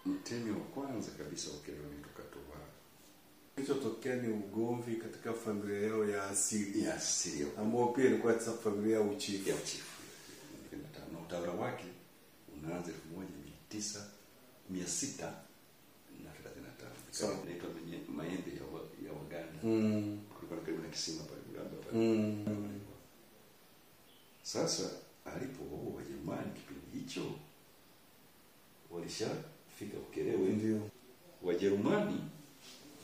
Mtemi wa kwanza kabisa Ukerewe ni Tukatoba. Kilichotokea ni ugomvi katika familia yao ya asili. Ya asili. Ambao pia ilikuwa katika familia ya uchifu. Ya uchifu. Na utawala wake unaanza 1635. Sawa. Inaitwa Maembe ya Waganda. Kulikuwa karibu na kisima pale Uganda. Sasa alipo Wajerumani kipindi hicho walishafika Ukerewe. Ndio. Wajerumani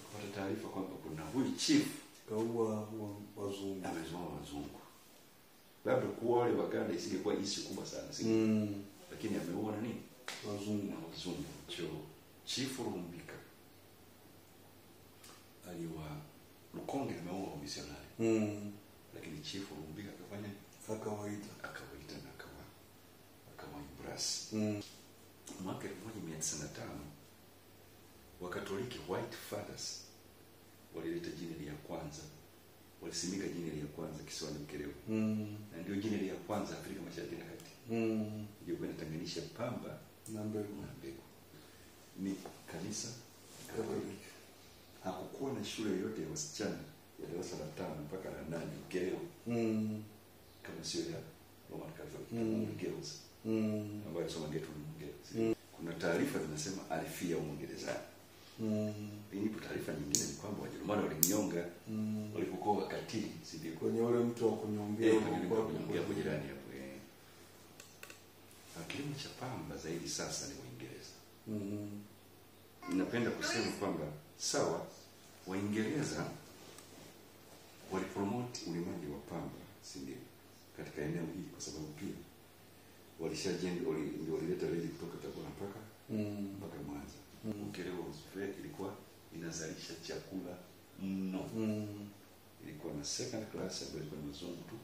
kupata taarifa kwamba kuna huyu chief kaua wazungu. Amezoa wazungu. Labda kuwa wale Waganda isingekuwa issue kubwa sana lakini ameua nini? Wazungu. Chief Rumbika aliwa Lukonge ameua misionari. Lakini Chief Rumbika akafanya akawaita na akawa impress. Mwaka 1905 Wakatoliki White Fathers walileta jineri ya kwanza, walisimika jineri ya kwanza kisiwani Ukerewe. Na ndio jineri ya kwanza Afrika Mashariki na Kati. Ndio inatenganisha pamba na mbegu. Ni kanisa Katoliki. Hakukuwa na shule yoyote ya wasichana ya darasa la 5 mpaka la 8 Ukerewe. Kama sio ya Roman Catholic girls. Ambayo soma getu girls. Kuna taarifa zinasema alifia Uingereza. Inipo taarifa nyingine ni kwamba Wajerumani walimnyonga walipokuwa wakatili, si ndio? Kwenye ule mtu wa kunyongea kwa jirani hapo. Kilimo cha pamba zaidi sasa ni Uingereza. Ninapenda kusema kwamba sawa Waingereza walipromote ulimaji wa pamba, si ndio? Katika eneo hili kwa sababu pia walishajenga ndio walileta reli kutoka Tabora mpaka Mwanza. Ukerewe ilikuwa inazalisha chakula mno. Ilikuwa na second class ambayo ilikuwa ni wazungu tu.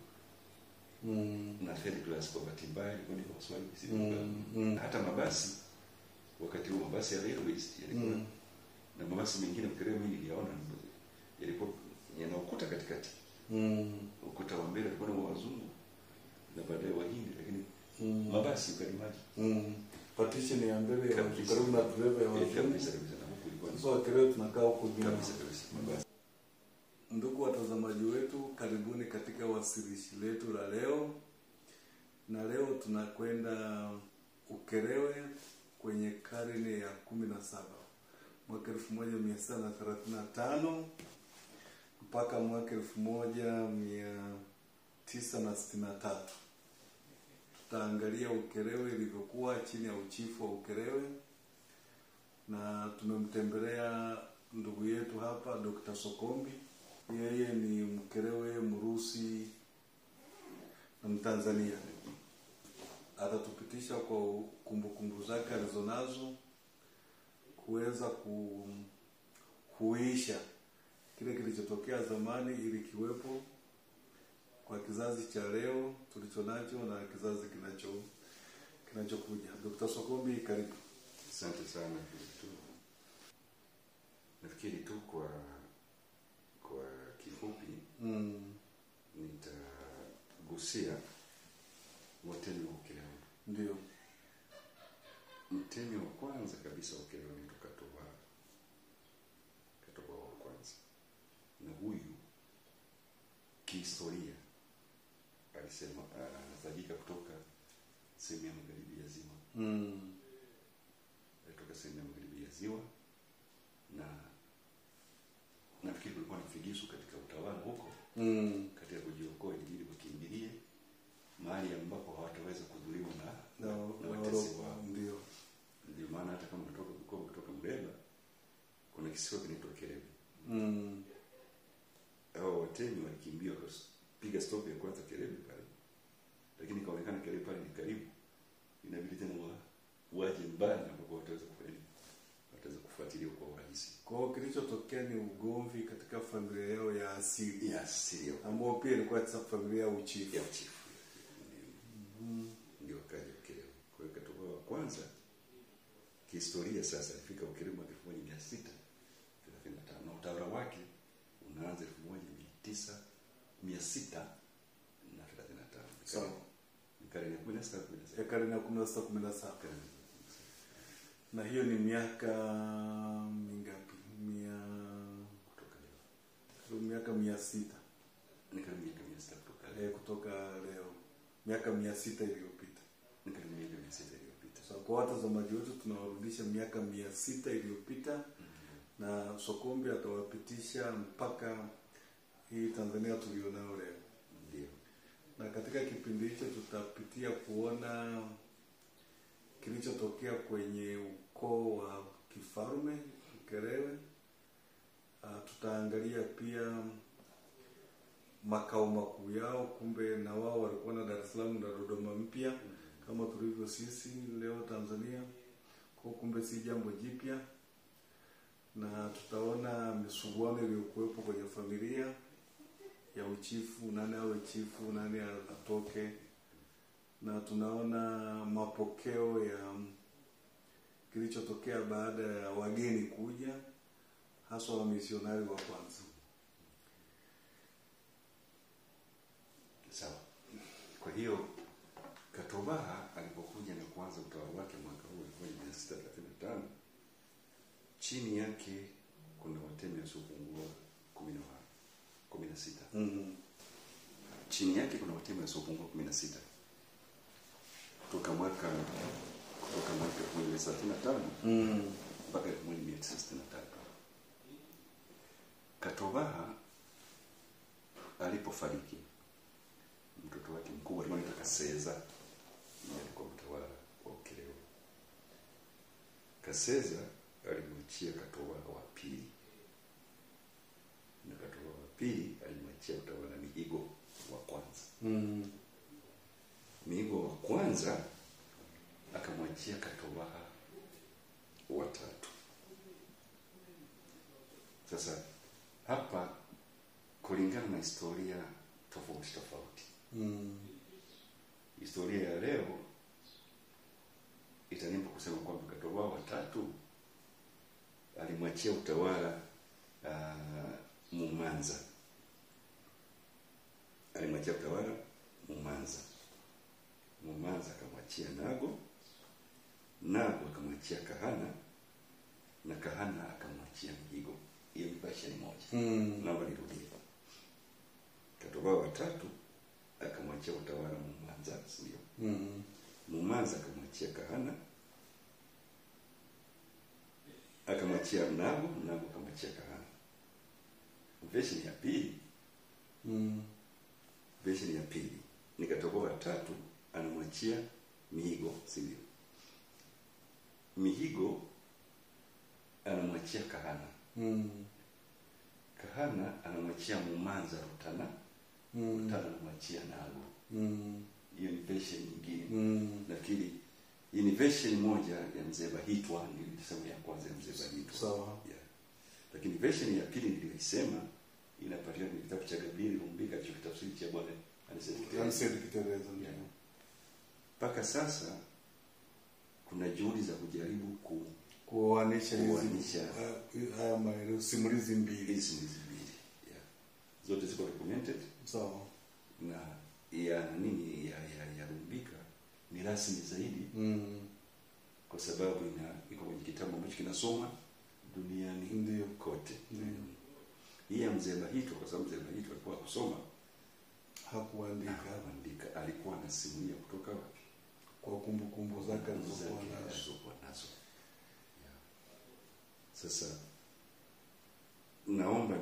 Na third class kwa bahati mbaya ilikuwa ni Waswahili. Hata mabasi wakati huo mabasi ya railways yalikuwa na mabasi mengine Ukerewe mimi niliona yalikuwa yana ukuta katikati. Ukuta wa mbele ulikuwa na wazungu na baadaye Wahindi, lakini mabasi ukalimaji. Partition ya mbele ya karibu na driver ya wazungu. Sasa Ukerewe tunakaa huko nyuma. Ndugu watazamaji wetu, karibuni katika wasilishi letu la leo. Na leo tunakwenda Ukerewe kwenye karne ya 17. Mwaka 1935 mpaka mwaka 1963. Tutaangalia Ukerewe ilivyokuwa chini ya uchifu wa Ukerewe, na tumemtembelea ndugu yetu hapa Dr. Sokombi. Yeye ni Mkerewe, Mrusi na Mtanzania. Atatupitisha kwa kumbukumbu zake alizonazo kuweza kuhuisha kile kilichotokea zamani ili kiwepo kwa kizazi cha leo tulichonacho na kizazi kinachokuja. Dr. Sokombi, karibu. Asante sana. Nafikiri tu kwa kifupi nitagusia watemi wa Ukerewe. Ndio. Mtemi wa kwanza kabisa Ukerewe ni Tukatoba wa kwanza. Na huyu kihistoria alisema anazalika kutoka sehemu ya magharibi ya ziwa. Kutoka sehemu ya magharibi ya ziwa, na nafikiri kulikuwa na figisu katika utawala huko katika kujiokoa ili wakimbilie mahali ambapo hawataweza kudhuriwa na watesi wao. Ndio maana hata kama kutoka Mreba kuna kisiwa kinaitwa Ukerewe. Hao watemi walikimbia piga stop ya kwanza Ukerewe pale, lakini kaonekana Ukerewe pale ni karibu, inabidi tena waje mbali ambapo wataweza kufuatilia kwa urahisi. Kwa hiyo kilichotokea ni ugomvi katika familia yao ya asili. Ya asili. Ambao pia ilikuwa katika familia ya uchifu. Ndio kaja Ukerewe. Kwa hiyo Katoba wa kwanza kihistoria sasa alifika Ukerewe mwaka 1635 na utawala wake unaanza 1635. Sawa. Karne ya 16 17. Na hiyo ni miaka mingapi? Kutoka leo. Karibu miaka 600. Ni karibu miaka 600 kutoka leo. Kutoka leo. Miaka 600 iliyopita. Ni karibu miaka 600 iliyopita. So kwa watazamaji wetu tunawarudisha miaka 600 iliyopita. Na Sokombi atawapitisha mpaka hii Tanzania tulionao leo. Ndio. Na katika kipindi hicho tutapitia kuona kilichotokea kwenye ukoo wa kifalme Ukerewe. Tutaangalia pia makao makuu yao, kumbe na wao walikuwa na Dar es Salaam na Dodoma mpya kama tulivyo sisi leo Tanzania. Kwa kumbe si jambo jipya. Na tutaona misuguano iliyokuwepo kwenye familia ya uchifu, nani awe chifu, nani atoke. Na tunaona mapokeo ya kilichotokea baada ya wageni kuja, hasa wa misionari wa kwanza. Sawa. Kwa hiyo Katobaha alipokuja na kuanza utawala wake mwaka huu 1635, chini yake kuna watemi wasiopungua 16. Chini yake kuna watemi wasiopungua 16. Kutoka mwaka 1935 mpaka 1963. Katobaha alipofariki, mtoto wake mkubwa alikuwa anaitwa Kaseza, ndiye alikuwa mtawala wa Ukerewe. Kaseza alimwachia Katobaha wa pili. Na Katobaha wa pili alimwachia utawala Mihigo wa kwanza. Mihigo wa kwanza akamwachia Katobaha wa tatu. Sasa hapa kulingana na historia tofauti. Historia ya leo itanipa kusema kwamba Katobaha wa tatu alimwachia utawala Mumanza. Alimwachia utawala Mumanza. Mumanza akamwachia Nago. Nago akamwachia Kahana. Na Kahana akamwachia Mihigo. Hiyo ni version moja. Naomba nirudie. Katobaha wa tatu akamwachia utawala Mumanza, sio? Mumanza akamwachia Kahana. Akamwachia Nago, Nago akamwachia Kahana. Version ya pili. Version ya pili ni Katobaha wa tatu anamwachia Mihigo, sio? Mihigo anamwachia Kahana. Kahana anamwachia Mumanza Rutana. Rutana anamwachia Nago. Hiyo ni version nyingine. Lakini hii ni version moja ya Mzee Bahitwa, nilisema ya kwanza ya Mzee Bahitwa. Sawa. Yeah. Lakini version ya pili niliyoisema inapatikana kwenye kitabu cha Gabriel Rumbika alichokitafsiri cha Bwana Ansel Kitereza. Mpaka sasa kuna juhudi za kujaribu kuoanisha haya maelezo simulizi mbili. Yeah. Zote ziko documented. Sawa. Na ya nini ya Rumbika ni rasmi zaidi. Kwa sababu iko kwenye kitabu ambacho kinasoma duniani kote. Hii ya Mzee Bahitwa, kwa sababu Mzee Bahitwa alikuwa kusoma, hakuandika, alikuwa anasimulia kutoka wapi? Kwa kumbukumbu zake alizokuwa nazo. Yeah. Sasa naomba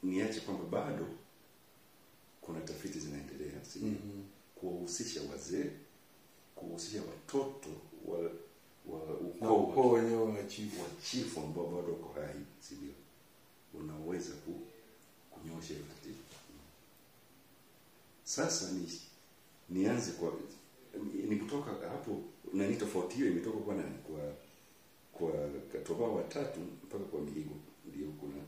niache kwamba bado kuna tafiti zinaendelea, kuwahusisha wazee, kuwahusisha watoto wa ukoo wenyewe wa chifu ambao bado wako hai, sio? Unaweza kunyosha hiyo tatizo. Sasa nianze ni kutoka hapo, na ni tofauti hiyo imetoka kwa nani? Kwa Katobaha wa tatu mpaka kwa Mihigo, ndio kuna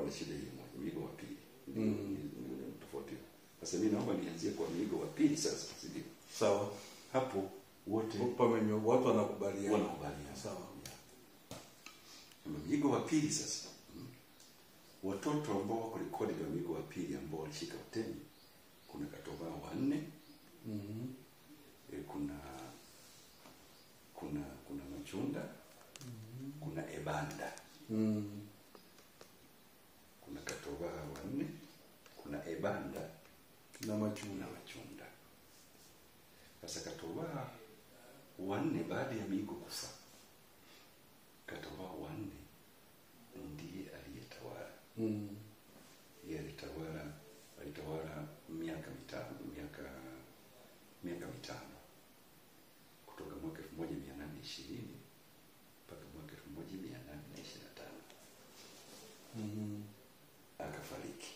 na shida hiyo moja. Mihigo wa pili ndio tofauti. Sasa mimi naomba nianzie kwa Mihigo wa pili sasa, sio? Sawa. Hapo wote watu wanakubaliana. Sawa. Mihigo wa pili sasa, watoto ambao wako recorded wa Mihigo wa pili ambao walishika utemi, kuna Katobaha wa 4. Kuna Machunda, kuna Ebanda, kuna Katobaha wanne, kuna Ebanda na Machunda. Sasa Katobaha wanne baada ya Migo kufa, Katobaha wanne ndiye aliyetawala. Yeye alitawala miaka mitano kutoka mwaka 1820 mpaka mwaka 1825. Akafariki.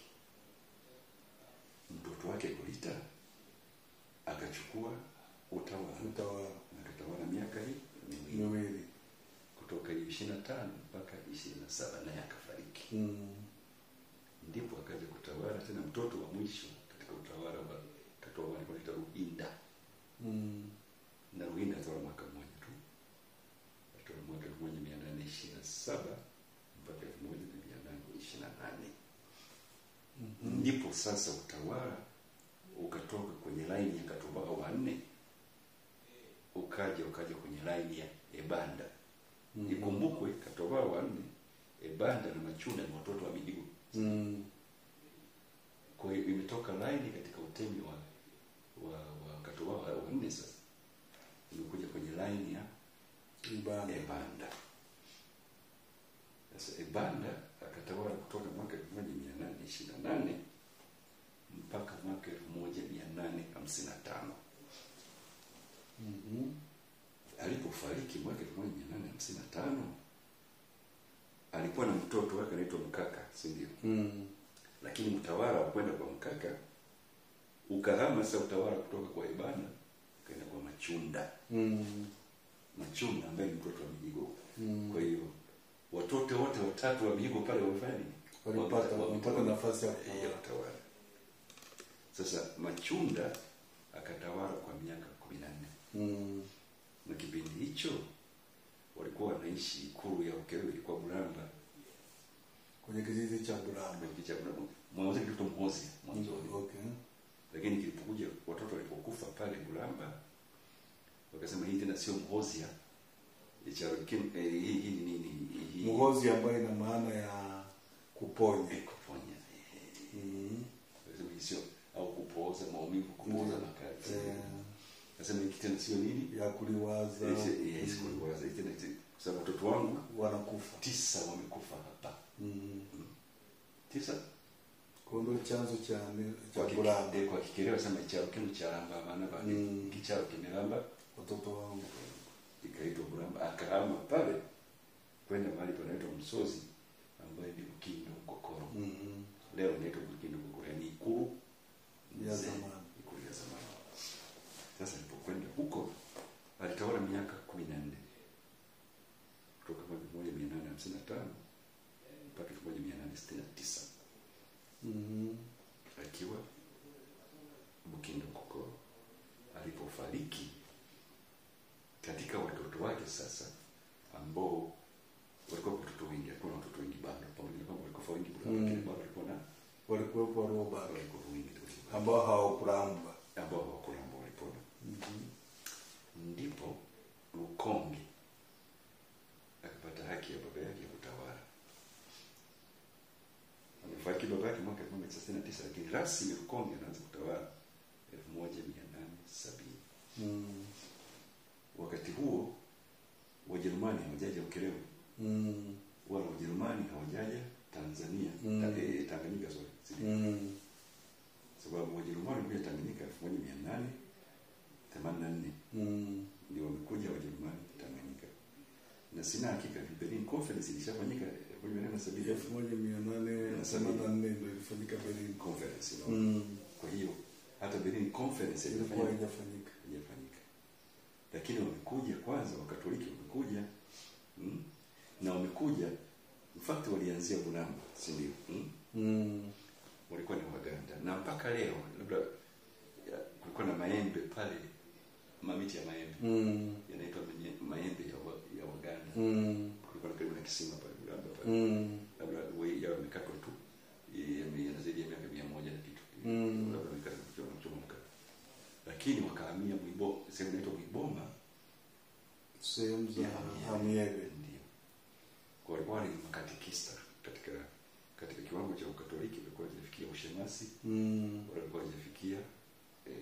Mtoto wake Golita akachukua utawala. Akatawala miaka miwili kutoka 25 mpaka 27, naye akafariki. Ndipo akaja kutawala tena mtoto wa mwisho katika utawala wa Katobaha alikuwa Ruhinda. Na Ruhinda atawala mwaka mmoja tu. Atawala mwaka 1827 mpaka 1828. Ndipo sasa utawala ukatoka kwenye laini ya Katobaha wanne ukaja kwenye laini ya Ebanda. Ikumbukwe Katobaha wanne, Ebanda na Machunda ni watoto wa Midigo. Kwa hiyo imetoka laini katika utemi wa Katobaha wanne, sasa imekuja kwenye laini ya Ebanda. Sasa Ebanda akatawala kutoka mwaka 1828 mpaka mwaka 1855. Alipofariki mwaka 1855 alikuwa na mtoto wake anaitwa Mkaka, si ndio? Lakini utawala kwenda kwa Mkaka ukahama sasa utawala kutoka kwa Ebanda kwenda kwa Machunda. Machunda ambaye ni mtoto wa Midigo. Kwa hiyo watoto wote watatu wa Midigo pale wamefanya nini? Walipata nafasi ya kutawala. Sasa Machunda akatawala kwa miaka 14. Na kipindi hicho walikuwa wanaishi ikulu ya Ukerewe, ilikuwa Bulamba, kwenye kijiji cha Bulamba. Mwanzo kilikuwa Mhozi mwanzo. Lakini kilipokuja watoto walipokufa pale Bulamba, wakasema hii tena sio Mhozi. Hii nini? Mhozi ambayo ina maana ya kuponya. Wakasema hii sio, au kupooza maumivu, kupooza makali. Nasema hiki tena sio nini? Ya kuliwaza. Yes, kuliwaza. Hii tena kwa sababu watoto wangu wanakufa. 9 wamekufa hapa. 9. Kwa ndo chanzo cha Bulamba. Kwa Kikerewe sema chao kinu cha Ramba, maana bali kichao kimelamba watoto wangu. Ikaitwa Bulamba. Akahama pale kwenda mahali panaitwa Msozi ambaye ni Bukindo Kokoro. Leo inaitwa Bukindo Kokoro, ni ikulu ya zamani. Ikulu ya zamani. Sasa alipokwenda huko alitawala miaka 14 kutoka 1855 mpaka 1869. Akiwa Bukindo Kokoro. Alipofariki, katika watoto wake sasa ambao walikuwa watoto wengi, alikuwa na watoto wengi bado, pamoja na kwamba walikuwa wengi walikuwa roba wengi ambao hawakulamba walipona. Ndipo Lukonge akapata haki ya baba yake ya kutawala. Amefariki baba yake mwaka 1969, lakini rasmi Lukonge anaanza kutawala 1870. Wakati huo Wajerumani hawajaja Ukerewe. Wala Wajerumani hawajaja Tanzania. Tanganyika sababu Wajerumani walikuja Tanganyika 1884. Ndio wamekuja Wajerumani Tanganyika. Na sina hakika Berlin Conference ilishafanyika 1884 ndio ilifanyika Berlin Conference. Kwa hiyo hata Berlin Conference haijafanyika. Lakini wamekuja kwanza, Wakatoliki wamekuja. Na wamekuja in fact walianzia Bulamba, si ndio? Walikuwa ni Waganda. Na mpaka leo labda kulikuwa na maembe pale, mamiti ya maembe. Yanaitwa maembe ya Waganda. Kulikuwa karibu na kisima pale Bulamba pale. Labda wewe yao mikako tu. Yana zaidi ya miaka 100 na kitu. Labda mikako kuchoma. Lakini wakahamia sehemu inaitwa Mwiboma sehemu za Hamiebe. Ndio. Kwa walikuwa ni makatekista katika kiwango cha Ukatoliki, walikuwa hawajafikia ushemasi, walikuwa hawajafikia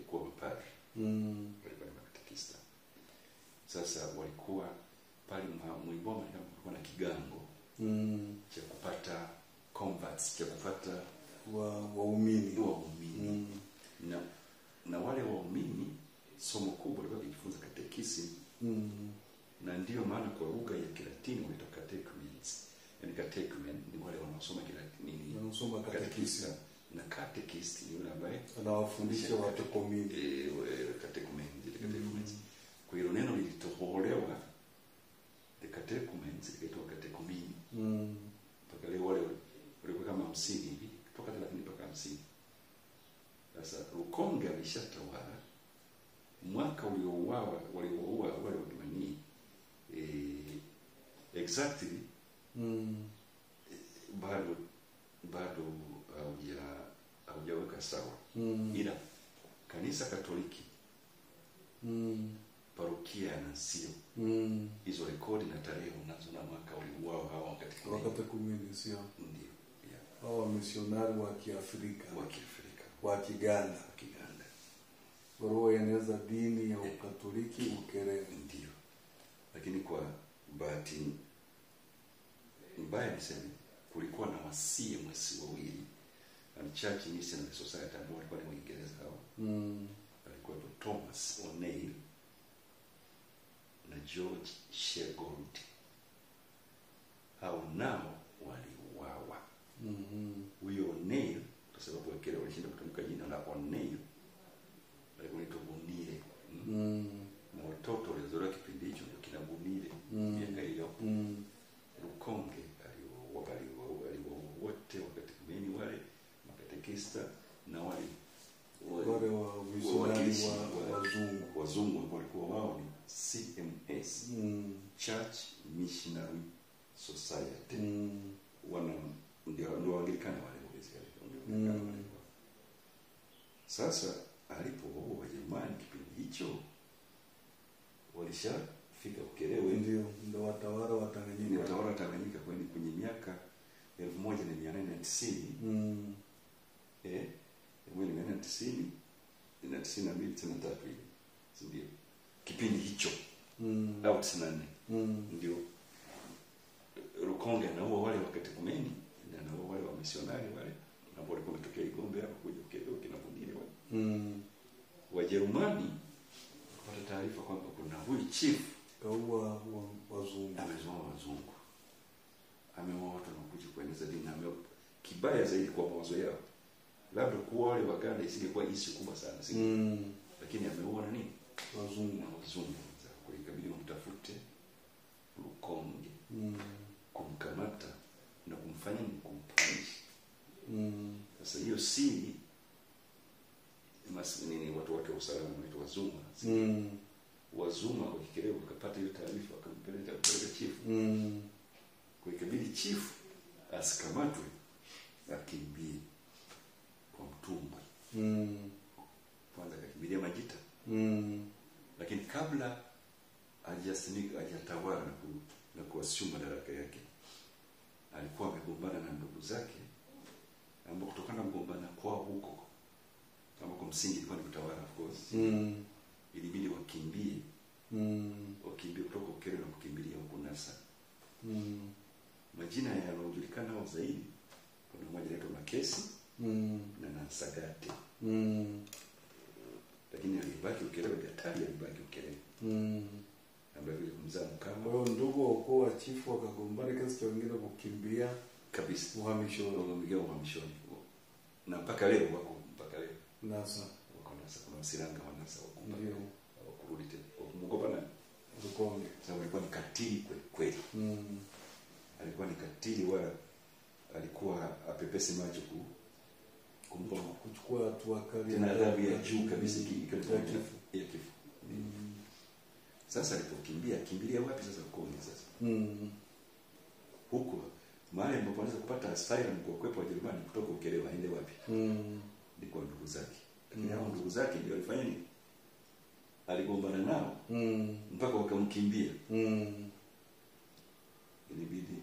kuwa mapadri. Walikuwa ni makatekista. Sasa walikuwa pale Mwiboma kulikuwa na kigango cha kupata converts, cha kupata waumini. Na wale waumini somo kubwa walikuwa kujifunza katekisimu. Na ndio maana kwa lugha ya Kilatini wanaita catechumens. Yaani catechumen ni wale wanaosoma Kilatini, wanaosoma katekisimu. Na catechist ni yule ambaye anawafundisha watu komini. Catechumens. Kwa hiyo neno lilitoholewa the catechumens likaitwa catechumeni. Mpaka leo wale walikuwa kama 50 hivi, kutoka 30 mpaka 50. Sasa Rukonge alishatawala mwaka waliouawa wale Wagimanyi exactly bado haujaweka sawa. Ila kanisa Katoliki parokia ya Nansio hizo rekodi na tarehe unazo na mwaka waliouawa hawa wakati kumini sio ndio hao misionari wa Kiafrika wa Kiganda wao yanaweza dini ya Ukatoliki Ukerewe. Ndio. Lakini kwa bahati mbaya niseme kulikuwa na CMS wawili, Church Missionary Society ambao walikuwa ni Waingereza hao. Walikuwa Thomas O'Neill na George Shegold. Hao nao waliuawa. Huyo O'Neill kwa sababu Wakerewe walishinda kutamka jina la O'Neill walikuwa Bonile. Na watoto walizaliwa kipindi hicho ndio kina Bonile miaka hiyo. Rukonge aliwa wote wakati kumeni wale makatekista na wale wa misionari wa wazungu walikuwa wao ni CMS, Church Missionary Society. Ndio Waanglikana wale basically. Sasa alipowaua Wajerumani kipindi hicho walishafika Ukerewe, ndio watawala wa Tanganyika kwenye miaka 1890 1890 na 92 93 ndio kipindi hicho au 94 ndio Rukonge na wale wakati kumeni na wale wa misionari wale ambao walikuwa wametokea Igombe hapo kuja Ukerewe kina Bonile wale. Wajerumani kupata taarifa kwamba kuna huyu chief kaua wazungu, ameua watu na kuja kueneza dini, kibaya zaidi kwa mawazo yao. Labda kuwa wale Waganda isingekuwa issue kubwa sana lakini ameua na nini wazungu. Kwa hiyo ikabidi mtafute Rukonge kumkamata na kumfanya kumpunish. Sasa hiyo siri nini watu wake wa usalama wetu Wazuma Wazuma kwa Kikerewe wakapata hiyo taarifa wakampeleka chief. Kwa ikabidi chief asikamatwe akimbie kwa mtumbwi. Kwanza akakimbilia Majita. Lakini kabla hajatawala na kuassume madaraka yake alikuwa amegombana na ndugu zake ambao kutokana na kugombana kwao huko kama kwa msingi ilikuwa ni utawala of course. Ilibidi wakimbie kutoka Ukerewe na kukimbilia huko Nasa. Majina yanayojulikana wao zaidi kuna mmoja anaitwa Makesi na Nansagate. Lakini alibaki Ukerewe, Gatari alibaki Ukerewe. Ambaye mzaa Mkama. Kwa hiyo ndugu wa ukoo wa chifu wakagombana kiasi cha wengine kukimbia kabisa uhamishoni. Na mpaka leo wako Nasa. Wako Nasa, kuna Msiranga wa Nasa wako. Ndio. Wakurudi tena. Wakumgopa na Rukonge. Sababu alikuwa ni katili kweli. Alikuwa ni katili wala alikuwa apepesi macho kuchukua hatua kali na adhabu ya juu kabisa ya kifo. Sasa kimbilia wapi sasa Rukonge sasa? Huko mahali ambapo anaweza kupata asylum kwa kwepo Wajerumani kutoka Ukerewe aende wapi? Ni kwa ndugu zake. Lakini hao ndugu zake ndio walifanya nini? aligombana nao mpaka wakamkimbia. Ilibidi,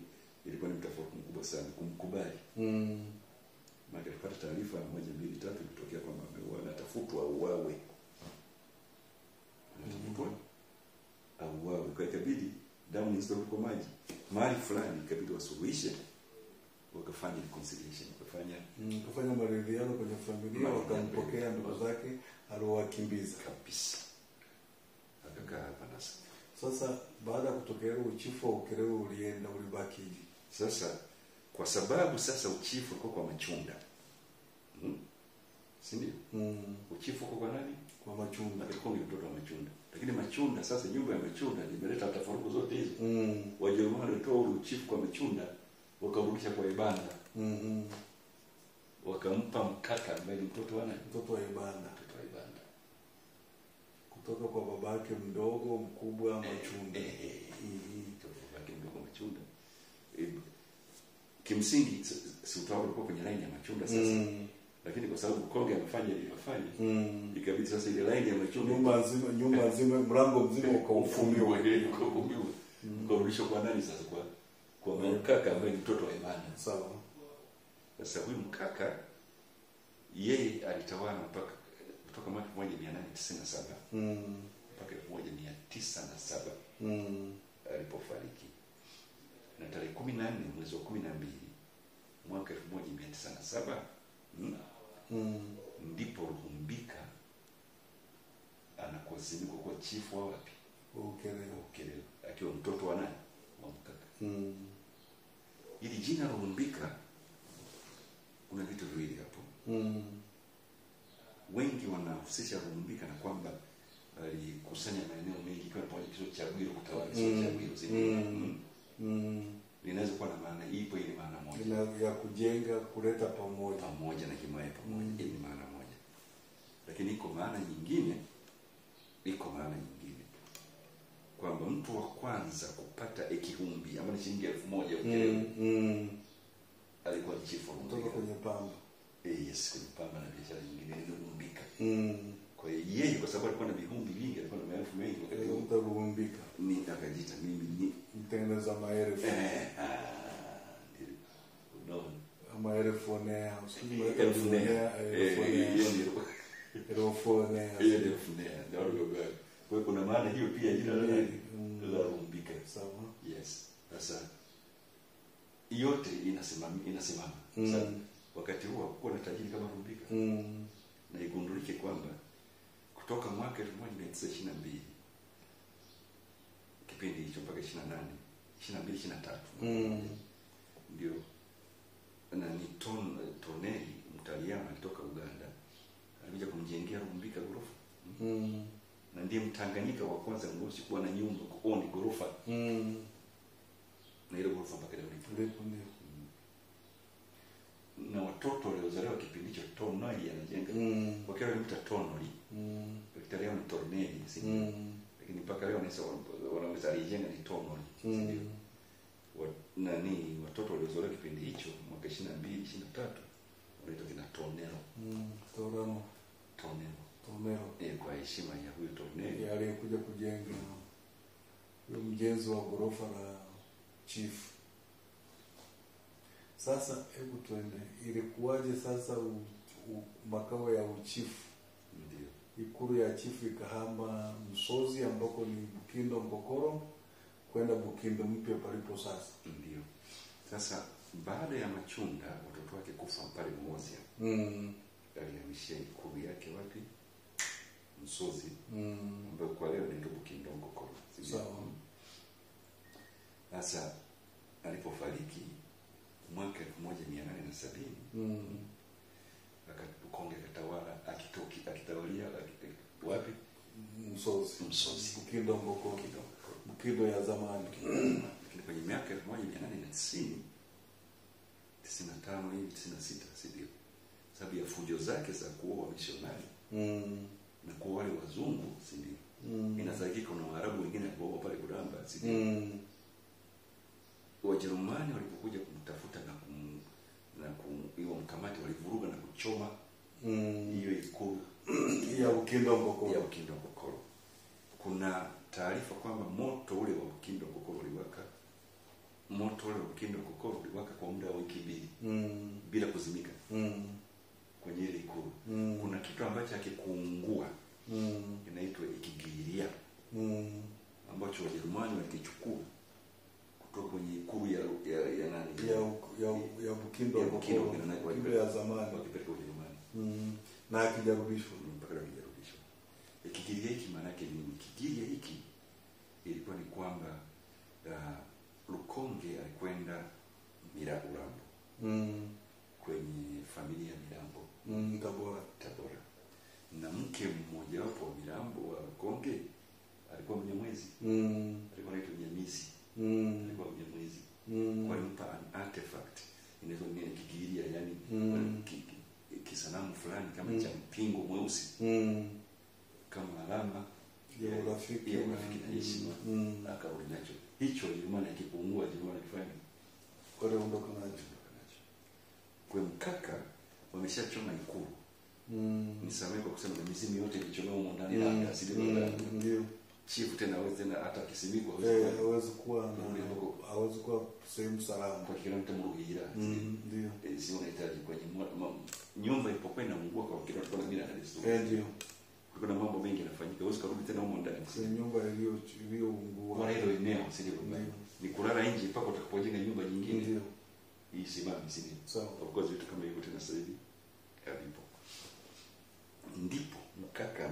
ilikuwa ni tofauti mkubwa sana kumkubali. Maana alipata taarifa 1 2 3 kutokea kwamba ameuawa, anatafutwa auawe. Auawe. Kwa ikabidi damu isitoke kwa maji. Mahali fulani ikabidi wasuluhishe, wakafanya reconciliation, kufanya maridhiano kwenye familia, wakampokea ndugu zake aliowakimbiza kabisa. Akakaa hapa nasa. Sasa baada ya kutokea uchifu wa Ukerewe ulienda, ulibaki hivi. Sasa kwa sababu sasa uchifu ulikuwa kwa Machunda. Si ndio? Uchifu uko kwa nani? Kwa Machunda. Alikuwa ni mtoto wa Machunda. Lakini Machunda sasa, nyumba ya Machunda imeleta tafaruku zote hizo. Wajerumani walitoa uchifu kwa Machunda, wakarudisha kwa Ibanda. Wakampa Mkaka ambaye ni mtoto wa nani? Mtoto wa Ibanda. Kutoka kwa babake mdogo mkubwa Machunda. Kutoka kwa babake mdogo Machunda. Kimsingi si utawala ulikuwa kwenye line ya Machunda sasa. Lakini kwa sababu Konge amefanya iliyofanya, ikabidi sasa ile line ya Machunda, nyumba nzima, mlango mzima ukaufumiwa, ukarudishwa kwa nani sasa? Kwa Mkaka ambaye ni mtoto wa Ibanda. Sawa. Sasa huyu Mkaka yeye alitawala mpaka kutoka mwaka 1897 mpaka 1907 alipofariki. Na tarehe 14 mwezi wa 12 mwaka 1907 ndipo Ruhumbika anakozimikwa kwa chifu wa wapi? Ukerewe. Akiwa mtoto wa nani? Wa Mkaka. Ili jina Ruhumbika kuna vitu viwili hapo. Wengi wanahusisha Ruhumbika na kwamba alikusanya maeneo mengi kwa pamoja kiso cha Bwiro kutawala kiso cha Bwiro zingine. Linaweza kuwa na maana ipo, ile maana moja ya kujenga, kuleta pamoja na Kimaya pamoja, ile maana moja. Lakini iko maana nyingine, kwamba mtu wa kwanza kupata ekihumbi ama shilingi 1000 Ukerewe alikuwa chifu kutoka kwenye pamba. Yes, kwenye pamba na biashara nyingine ni Ruhumbika. Kwa hiyo yeye kwa sababu alikuwa na vihumbi vingi, alikuwa na maelfu mengi, wakati huo Ruhumbika ni akajiita mimi ni mtengeneza maelfu. Maelfu ne, usikii elfu ne. Kwa kuna maana hiyo pia jina la Ruhumbika. Sawa. Yes. Sasa yote inasimama. Sasa wakati huo hakuwa na tajiri kama Ruhumbika. Na igundulike kwamba kutoka mwaka 1922 kipindi hicho mpaka 22 23 ndio na ni Toneli Mtaliano kutoka Uganda alikuja kumjengea Ruhumbika ghorofa. Na ndiye Mtanganyika wa kwanza ngosi kuwa na nyumba kuoni ghorofa. Na ile ghorofa mpaka leo lipo. Na watoto waliozaliwa kipindi hicho Toneli anajenga. Kwa kile wanaita Toneli. Italiano ni Tornelli, lakini mpaka leo wanaweza alijenga ni Toneli. Nani watoto waliozaliwa kipindi hicho mwaka 22 23 wanaitwa kina Tonelo. Kwa heshima ya huyo Toneli aliyekuja kujenga huyo mjenzi wa ghorofa la chief. Sasa hebu tuende, ilikuwaje sasa makao ya uchifu? Ndio ikulu ya chifu ikahama Msozi ambako ni Bukindo Ngokoro kwenda Bukindo mpya palipo sasa. Ndio. Sasa baada ya Machunda watoto wake kufa pale Mozia. Alihamishia ikulu yake wapi? Msozi. Ambapo kwa leo ni Bukindo Ngokoro. Sawa. Sasa alipofariki mwaka 1870 Konge katawala akitawalia wapi? Msozi. Bukindo Ngokoro. Bukindo ya zamani. Lakini kwenye miaka 1890 95 hivi 96 sivyo, sababu ya fujo zake za kuoa wamishonari na kuoa wale wazungu sivyo, inazakika na Waarabu wengine ambao pale Kuramba sivyo. Wajerumani walipokuja kumtafuta na hiyo mkamati walivuruga na kuchoma hiyo ikulu ya Bukindo Ngokoro. kuna taarifa kwamba moto ule wa Bukindo Kokoro uliwaka. Moto ule wa Bukindo Kokoro uliwaka kwa muda wa wiki 2 bila kuzimika. Kwenye ile Ikulu. Kuna kitu ambacho hakikuungua. Inaitwa ikigiria. Ambacho Wajerumani walikichukua kutoka kwenye Ikulu ya nani? Ya Bukindo Kokoro. Ile ya zamani wakipeleka Ujerumani. Na akijarudishwa mpaka akijarudishwa. Ikigiria hiki maana yake ni ikigiria hiki ilikuwa ni kwamba Lukonge alikwenda Urambo. Kwenye familia ya Mirambo. Tabora. Na mke mmoja wapo wa Mirambo wa Lukonge alikuwa Mnyamwezi. Alikuwa anaitwa Mnyamizi. Alikuwa Mnyamwezi. Kwa mpa an artifact inaitwa ni kigiria, yani kisanamu fulani kama cha mpingo mweusi. Kama alama ya urafiki na heshima. Akarudi nacho. Hicho Jerumani akipungua Jerumani akifanya kwa ondoka nacho. Kwa mkaka wameshachoma Ikulu. Nisamee kwa kusema na mizimu yote ilichomewa huko ndani na asili ndio. Chief tena hawezi tena hata kisimiko hawezi kuwa sehemu salama kwa kilomita Muruhira. Ndio. Sio unahitaji kwenye nyumba ilipokwenda Mungu kwa kilomita bila na desturi. Ndio. Kuna mambo mengi yanafanyika. Hawezi kurudi tena huko ndani. Kwa nyumba iliyoungua. Kwa hilo eneo sio ni kulala nje mpaka utakapojenga nyumba nyingine. Ndio. Hii simami sisi. Sawa. Of course vitu kama hivyo tena sasa hivi havipo. Ndipo mkaka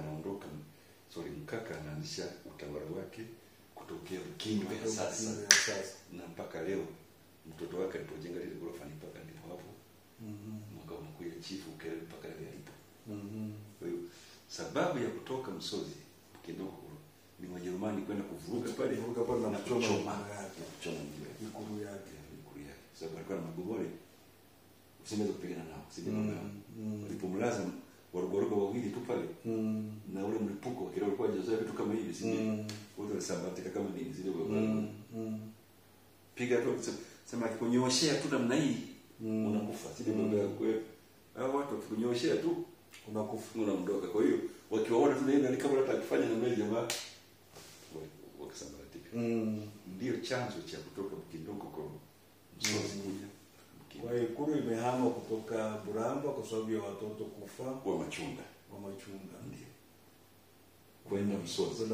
anaanzisha utawala wake kutokea Bukindo ya sasa. Na mpaka leo mtoto wake alipojenga ile ghorofa ni mpaka ndipo hapo. Mwaka mkuu ya chifu Ukerewe mpaka leo alipo. Kwa hiyo sababu ya kutoka Msozi Bukindo ni Wajerumani kwenda kuvuruga pale na kuchoma Ikulu yake. Sababu alikuwa na magobore usiweze kupigana nao, walipomlaza warugorogo wawili tu pale na ule mlipuko kile ulikuwa jazoea vitu kama hivi wote walisambatika kama nini zile wewe piga tu sema akikunyoshea tu namna hii unakufa sije mambo ya kwetu. Hao watu wakikunyoshea tu unakufa unamdoka. Kwa hiyo wakiwaona tu ndio kama hata akifanya na mbele jamaa wakisambaratika. Ndio chanzo cha kutoka Bukindo Kokoro Msozi kuja. Kwa hiyo Ikulu imehama kutoka Buramba kwa sababu ya watoto kufa wa Machunga. Ndio. Kwenda Msozi.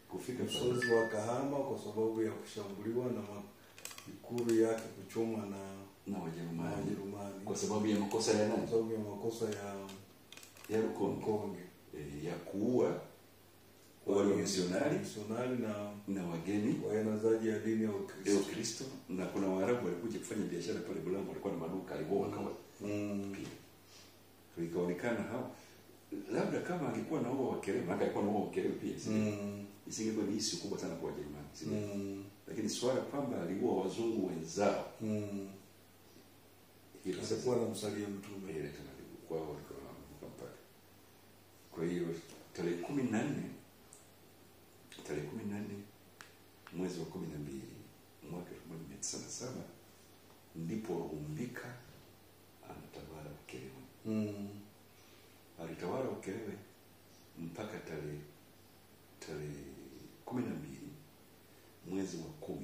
Kufika Msozi wakahama kwa sababu ya kushambuliwa na Ikulu yake kuchomwa na Wajerumani. Kwa sababu ya makosa ya nani? Kwa sababu ya makosa ya Lukonge. Ya kuua wale misionari na wageni waenezaji ya dini ya Ukristo. Na kuna Waarabu walikuja kufanya biashara pale Bulambo, walikuwa na maduka aliboa kama pia. Kwa ikaonekana hao labda kama angekuwa na huo Wakerewe, maana alikuwa na huo Wakerewe pia isingekuwa ni issue kubwa sana kwa Wajerumani. Lakini swala kwamba aliua wazungu wenzao hilo sikuwa na msalia mtume ile tena kwa walikuwa mpaka. Kwa hiyo tarehe 14 mwezi wa 12 mwaka 1907 ndipo Rumbika anatawala Ukerewe. Alitawala Ukerewe mpaka tarehe 12 mwezi wa 10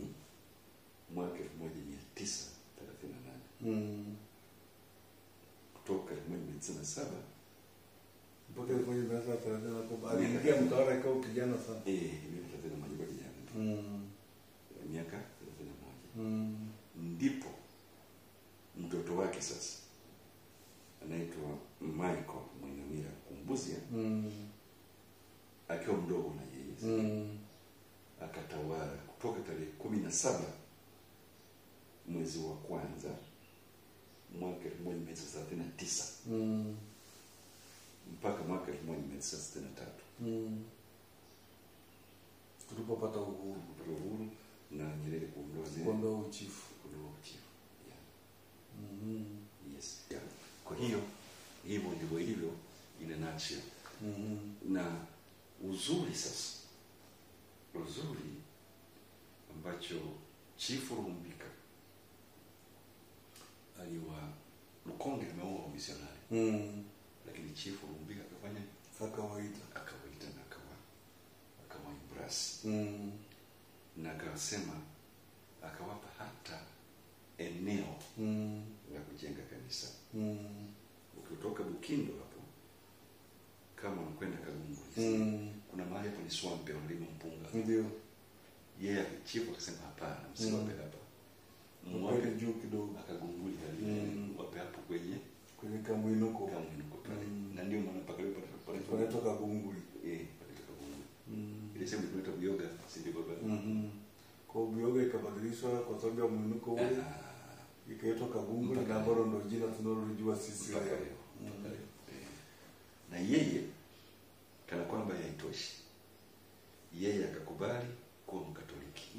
mwaka 1938. Kutoka 1907 mpaka 1938 kwa aliingia mtawala kwa kijana sana. Mimi tena majibu kijana. Miaka 31. Ndipo mtoto wake sasa anaitwa Michael Mwanamira Kumbuzia akiwa mdogo na yeye akatawala kutoka tarehe 17 mwezi wa kwanza mwaka 1939 mpaka mwaka 1963 tulipopata uhuru na Nyerere kuondoa uchifu. Yes. Yeah. Kwa hiyo hivyo ndivyo ilivyo ina nutshell. Na uzuri ambacho Chifu Rumbika aliwa Lukonge ameoa misionari. Lakini Chifu Rumbika akafanya akawaita na nafasi na akasema akawapa hata eneo la kujenga kanisa. Ukitoka Bukindo hapo kama unakwenda Kagunguli kuna mahali hapo ni swampe unalima mpunga. Ndio. Yeye chifu akasema hapana, msiwape hapa. Mwape juu kidogo. Akagunguli wape hapo kwenye kamwinuko pale. Na ndio maana paka leo pale toka Kagunguli. Pale toka Kagunguli. Ile sema tunaita Buyoga, si ndio baba? Kwa Buyoga ikabadilishwa kwa sababu ya mwinuko ule. Ikaitwa Kagunguli na bado ndio jina tunalojua sisi leo. Na yeye kana kwamba haitoshi, yeye akakubali kuwa Mkatoliki.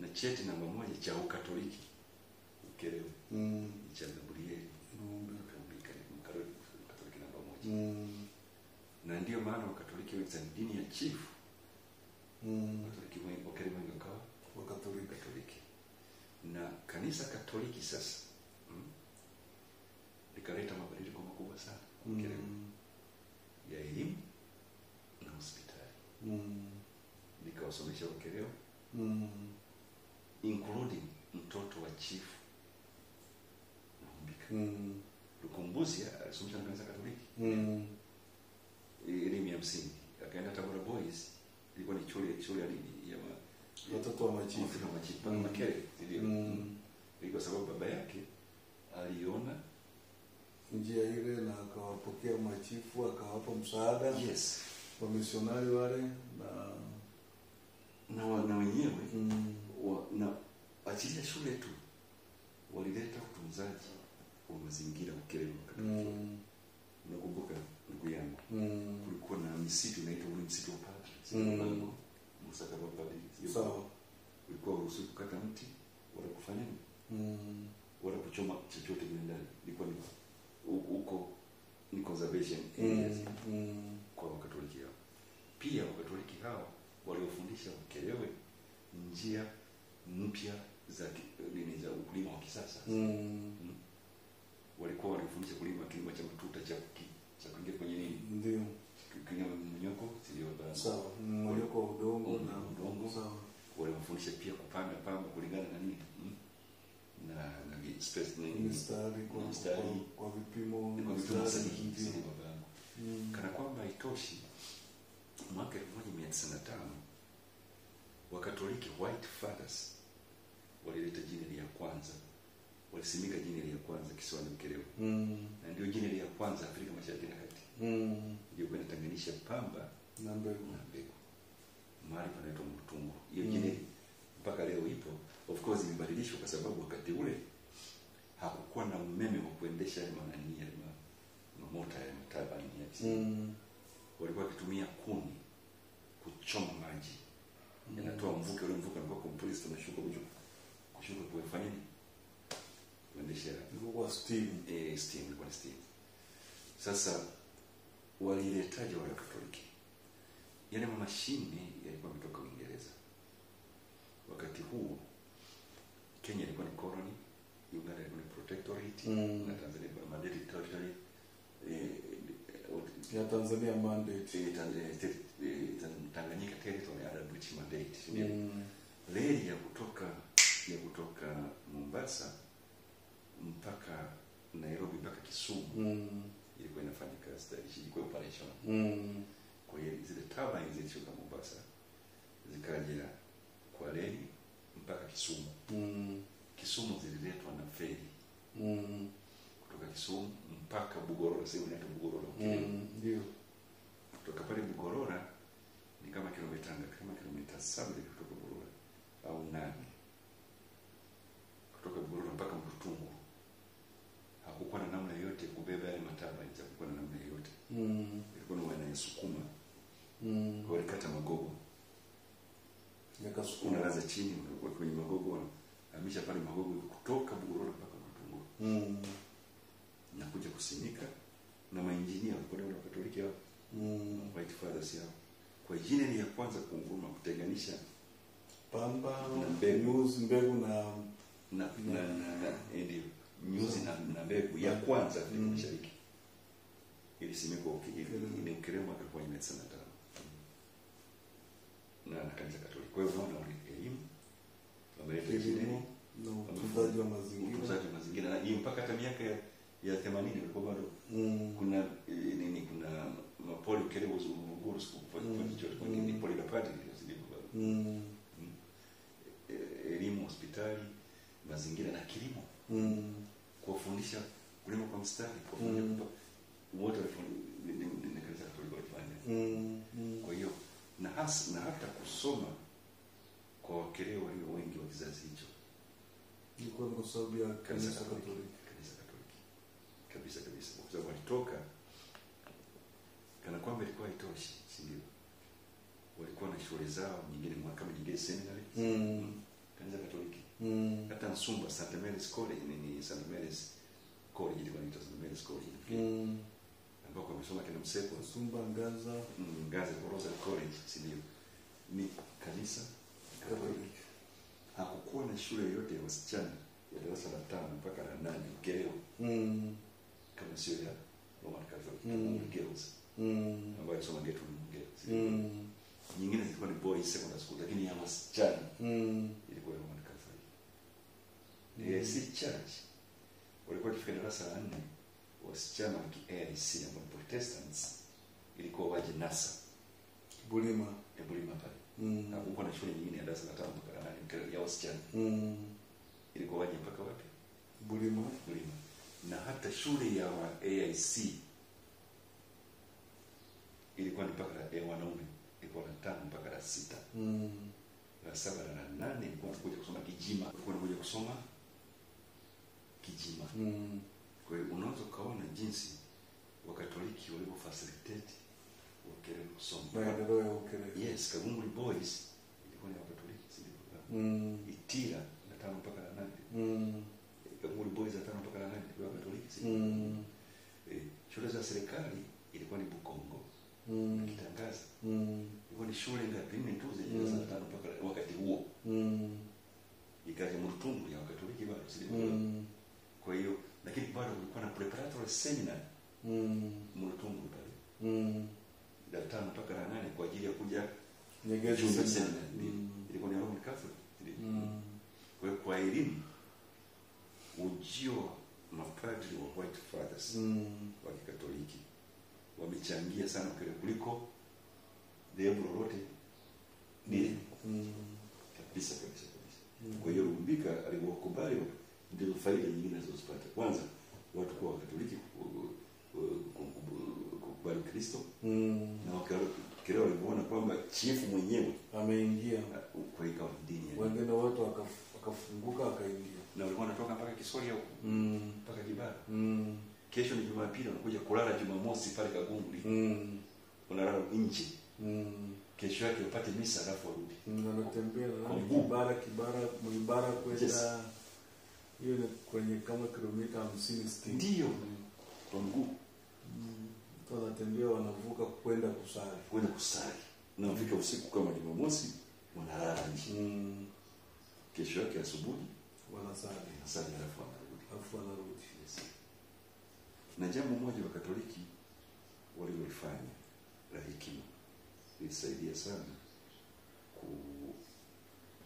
Na cheti namba 1 cha Ukatoliki Ukerewe cha Gabrieli Mkatoliki namba 1. Na ndio maana Wakatoliki wengi ni dini ya chifu. Wakatoliki wengi Ukerewe wakawa Wakatoliki. Na kanisa Katoliki sasa likaleta mabadiliko makubwa sana Ukerewe ya elimu na hospitali. Likawasomesha Ukerewe including mtoto wa chifu Nahumbika. Lukumbuzi alisomesha na kanisa Katoliki. Elimu ya msingi. Akaenda Tabora Boys, ilikuwa ni shule ya dini ya watoto wa machifu. Makere ndio. Kwa sababu baba yake aliona njia ile na akawapokea machifu, akawapa msaada. Yes. Wa misionari wale na wenyewe na ajili ya shule tu walileta utunzaji wa mazingira Ukerewe. Nakumbuka ndugu yangu kulikuwa na misitu inaitwa msitu wa padri. Musaka wa padri. Sawa. Ulikuwa uruhusu kukata mti wala kufanya wala kuchoma chochote ndani. Ilikuwa ni huko ni conservation kwa Wakatoliki hao. Pia Wakatoliki hao waliofundisha Ukerewe njia mpya za ukulima wa kisasa. Walikuwa wanafundisha kilimo cha matuta cha kuingia kwenye nini? Ndio. Kilimo mnyoko sio bana. Sawa. Mnyoko wa udongo na udongo. Sawa. Walifundisha pia kupanda pamba kulingana na nini? Na space mistari kwa vipimo sahihi babangu. Kana kwamba haitoshi, mwaka 1905 Wakatoliki White Fathers walileta jineri ya kwanza, walisimika jineri ya kwanza kisiwani Ukerewe. Na ndio jineri ya kwanza Afrika Mashariki na Kati. Ndio inatenganisha pamba na mbegu. Mahali panaitwa Mtungu. Hiyo jineri mpaka leo ipo. Of course imebadilishwa kwa sababu wakati ule hakukuwa na umeme wa kuendesha mota ya matabani ya walikuwa wakitumia kuni kuchoma maji. Yanatoa mvuke, ule mvuke unakuwa compressed na kushuka kufanya nini? Kuendesha kwa steam. Kwa steam. Sasa waliletaje wale Katoliki? Yale mashine yalikuwa kutoka Uingereza. Wakati huu Kenya ilikuwa ni colony, Uganda ilikuwa ni protectorate, na Tanzania mandate territory. Ya Tanzania mandate. Tanganyika territory under British mandate. Reli ya kutoka Mombasa mpaka Nairobi mpaka Kisumu ilikuwa inafanya kazi, ilikuwa operation. Kwa hiyo zile turbines zilizotoka Mombasa zikaja kwa reli mpaka Kisumu. Kisumu zililetwa na feri. Kutoka Kisumu mpaka Bugorora, sehemu inaitwa Bugorora. Ndio. Kutoka pale Bugorora ni kama kilomita 7 kutoka Bugorora au 8. Kutoka Bugorora mpaka Mtungu. Hakukuwa na namna yoyote kubeba yale mataba, hakukuwa na namna yoyote. Ilikuwa ni wanayasukuma. Walikata magogo. Yakasukuma laza chini kwenye magogo, amisha pale magogo kutoka Bugorora mpaka Mtungu. Na kuja kusimika na mainjinia walikuwa ni Wakatoliki hao. White Fathers yao. Kwa jineri ya kwanza kuunguma kutenganisha pamba na mbegu na ndio nyuzi na mbegu ya kwanza Afrika Mashariki. Ilisimikwa ile Ukerewe mwaka 1905. na kanisa Katoliki. Kwa hiyo unaona elimu wameleta elimu na utunzaji wa mazingira. Utunzaji wa mazingira na hiyo mpaka hata miaka ya 80 ilikuwa bado kuna nini, kuna mapoli kile uzunguru kwa chochote kwa nini poli kapati zilipo bado. Elimu, hospitali, mazingira na kilimo. Kuwafundisha kulima kwa mstari, kuwafundisha wote ni kanisa Katoliki walifanya. Kwa hiyo na hata kusoma kwa Wakerewe walio wengi wa kizazi hicho ilikuwa kwa sababu ya kanisa Katoliki. Kabisa kwa sababu walitoka kana kwamba ilikuwa haitoshi, si ndio? Walikuwa na shule zao nyingine kama nyingine seminary kanisa Katoliki. Hata Nsumba St. Mary's College ni St. Mary's College ilikuwa inaitwa St. Mary's College. Ambako wamesoma kina Mseko, Nsumba, Ngaza Rosa College, si ndio? Ni kanisa Katoliki. Hakukuwa na shule yoyote ya wasichana ya darasa la 5 mpaka la 8 Ukerewe kama sio ya Roman Catholic girls ambayo soma getu girls. Nyingine zilikuwa ni boys secondary school, lakini ya wasichana ilikuwa Roman Catholic. Si church walikuwa kifika darasa la 4 wasichana wa KIC ambao ni Protestants ilikuwa waje NASA Bulima pale. Na huko na shule nyingine ya darasa la 5 mpaka la 8 ya wasichana ilikuwa waje mpaka wapi? Bulima. Na hata shule ya AIC ilikuwa ni mpaka ya wanaume, ilikuwa la 5 mpaka la 6. La 7 na la 8 ilikuwa kuja kusoma Kijima, ilikuwa kuja kusoma Kijima. Kwa hiyo unaweza kaona jinsi Wakatoliki walivyo facilitate Ukerewe kusoma. Maendeleo ya Ukerewe. Yes, Kabumbuli Boys ilikuwa ni Wakatoliki, si ndio? Itira na 5 mpaka la 8. Kabumbuli Boys na 5 mpaka la 8 ilikuwa Wakatoliki, si ndio? Shule za serikali ilikuwa ni Bukongo. Kitangaza. Ilikuwa ni shule ngapi? 4 tu zenye darasa la 5 mpaka wakati huo. Ikaja Murtungu ya Wakatoliki bado, si ndio? Kwa hiyo lakini bado kulikuwa na preparatory seminar Murtungu pale. La 5 mpaka la 8 kwa ajili ya kuja Nyegezi seminar. Ilikuwa ni Roman Catholic. Kwa hiyo kwa elimu ujio mapadri wa White Fathers wa Kikatoliki wamechangia sana kuliko dhehebu lolote ni kabisa. Kwa hiyo Rumbika aliwakubali ndio faida nyingine alizopata. Kwanza watu kwa Wakatoliki kukubali Kristo na Wakerewe waliona kwamba chifu mwenyewe ameingia kwa ikawa dini yake. Wengine wote wakafunguka wakaingia. Na walikuwa wanatoka mpaka Kisoria huko mpaka Kibara. Kesho ni Jumapili wanakuja kulala Jumamosi pale Kagumbuli. Wanalala nje. Kesho yake upate misa alafu warudi. Wanatembea Kibara kwenda hiyo ni kwenye kama kilomita 50-60. Ndio. Kwa mguu. Wanatembea wanavuka kwenda kusali. Na wafika usiku kama Jumamosi wanalala nje. Kesho yake asubuhi wanasali alafu wanarudi. Yes. Na jambo moja wa Katoliki walilofanya la hekima lilisaidia sana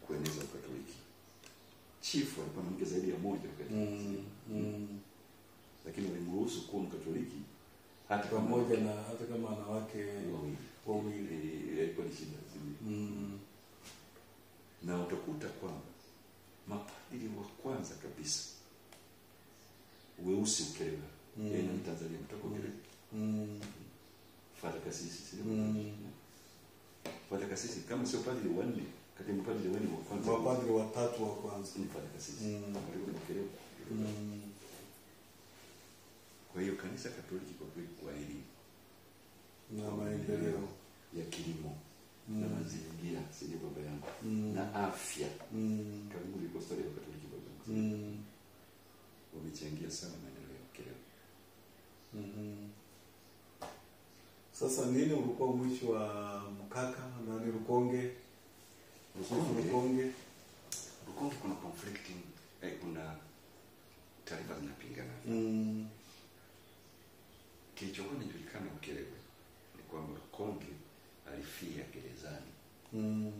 kueneza Ukatoliki. Chifu alikuwa na mke zaidi ya moja wakati. Lakini walimruhusu kuwa Mkatoliki hata kama wanawake wawili. Ilikuwa ni shida. Na utakuta kwamba mapadri wa kwanza kabisa weusi Ukerewe na Tanzania kutoka Ukerewe. Father Kasisi, Father Kasisi kama sio padri wa 4 kati ya mapadri wa 4 wa kwanza. Mapadri wa 3 wa kwanza ni Father Kasisi. Walikuwa Ukerewe. Kwa hiyo kanisa Katoliki kwa kweli kwa elimu na maendeleo ya kilimo na mazingira, sije baba yangu, na afya. Karibu liko story ya Katoliki baba yangu. Wamechangia sana maendeleo ya Ukerewe. Sasa nini ulikuwa mwisho wa Mkaka na ni Rukonge? Rukonge kuna conflicting, kuna taarifa zinapingana. Kilichokuwa kinajulikana Ukerewe ni kwamba Rukonge alifia gerezani Akafanya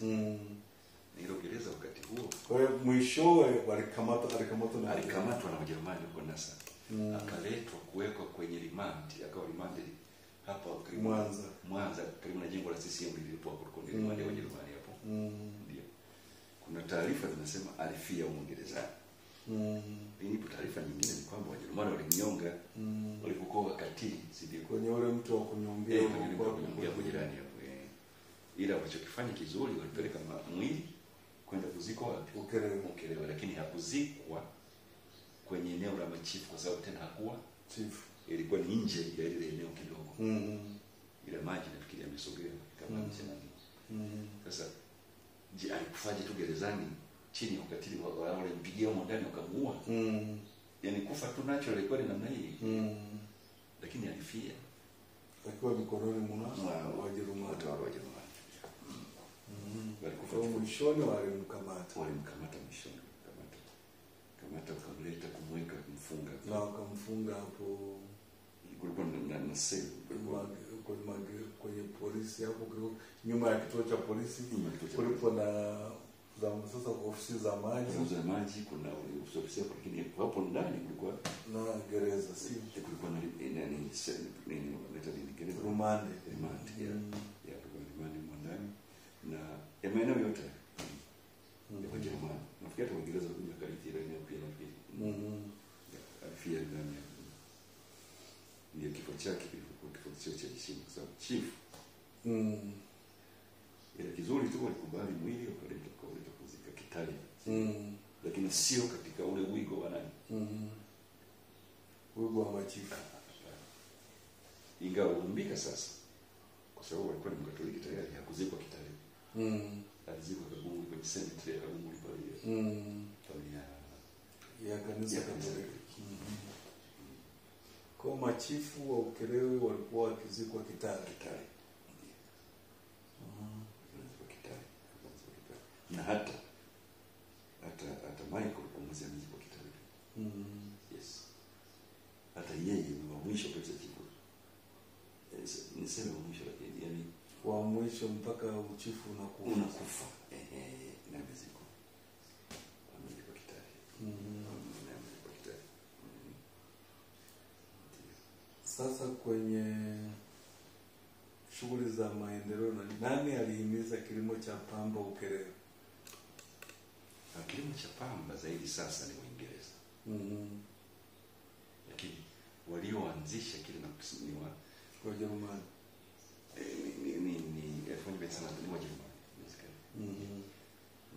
mwenyewe. Hilo gereza wakati huo. Kwa hiyo mwishowe alikamatwa na Wajerumani huko Nasa. Akaletwa kuwekwa kwenye remand, akawa remand hapa karibu Mwanza karibu na jengo la CCM lilipo hapo kwa remand ya Wajerumani hapo. Ndio. Kuna taarifa zinasema alifia huko gerezani. Lakini taarifa nyingine ni kwamba Wajerumani walimnyonga walipokuwa wakatili, si ndio? Kwenye ule mtu wa kunyongea kwa jirani hapo. Ila walichokifanya kizuri, walipeleka mwili kwenda kuzikwa wapi? Ukerewe, lakini hakuzikwa kwenye eneo la machifu kwa sababu tena hakuwa chief. Ilikuwa ni nje ya ile eneo kidogo. Ila maji nafikiri yamesogea kama nje na sasa je, alikufaje tu gerezani chini ya ukatili wale mpigia huko ndani wakamuua? Yaani kufa tu natural ilikuwa ni namna hii. Lakini alifia akiwa mikononi mwa Wajerumani. Walikufa mwishoni, walimkamata mwishoni, kamata wakamleta kumweka kumfunga na wakamfunga hapo. Kulikuwa na seli kwenye polisi hapo nyuma ya kituo cha polisi. Kulikuwa na sasa ofisi za maji, kuna ofisi hapo, lakini hapo ndani kulikuwa na gereza, si kulikuwa na nini gereza rumande ya rumande ndani na maeneo yote ya Wajerumani. Nafikiri hata Waingereza kuja karibu ile eneo pia nafikiri. Afia ndani ndio kifo chake, kifo cha heshima kwa sababu chief. Ile kizuri tu walikubali mwili ukaleta kuzika Kitale. Lakini sio katika ule wigo wa nani? Wigo wa machifu. Ingawa umbika sasa kwa sababu walikuwa ni Mkatoliki tayari, hakuzikwa Kitale. Alizikwa Kagungu kwenye cemetery ya Kagungu pale. Ya kanisa Katoliki. Kwa machifu wa Ukerewe walikuwa wakizikwa Kitale. Na hata Michael kumwezi amezikwa Kitale. Yes. Hata yeye ni wa mwisho kabisa chifu. Niseme wa mwisho, lakini yani wa mwisho mpaka uchifu unakufa. Na amezikwa Kitale. Sasa kwenye shughuli za maendeleo, nani alihimiza kilimo cha pamba Ukerewe? Kilimo cha pamba zaidi sasa ni Waingereza. Lakini walioanzisha kile na kusiniwa Wajerumani. Ni elfu sana ni Wajerumani.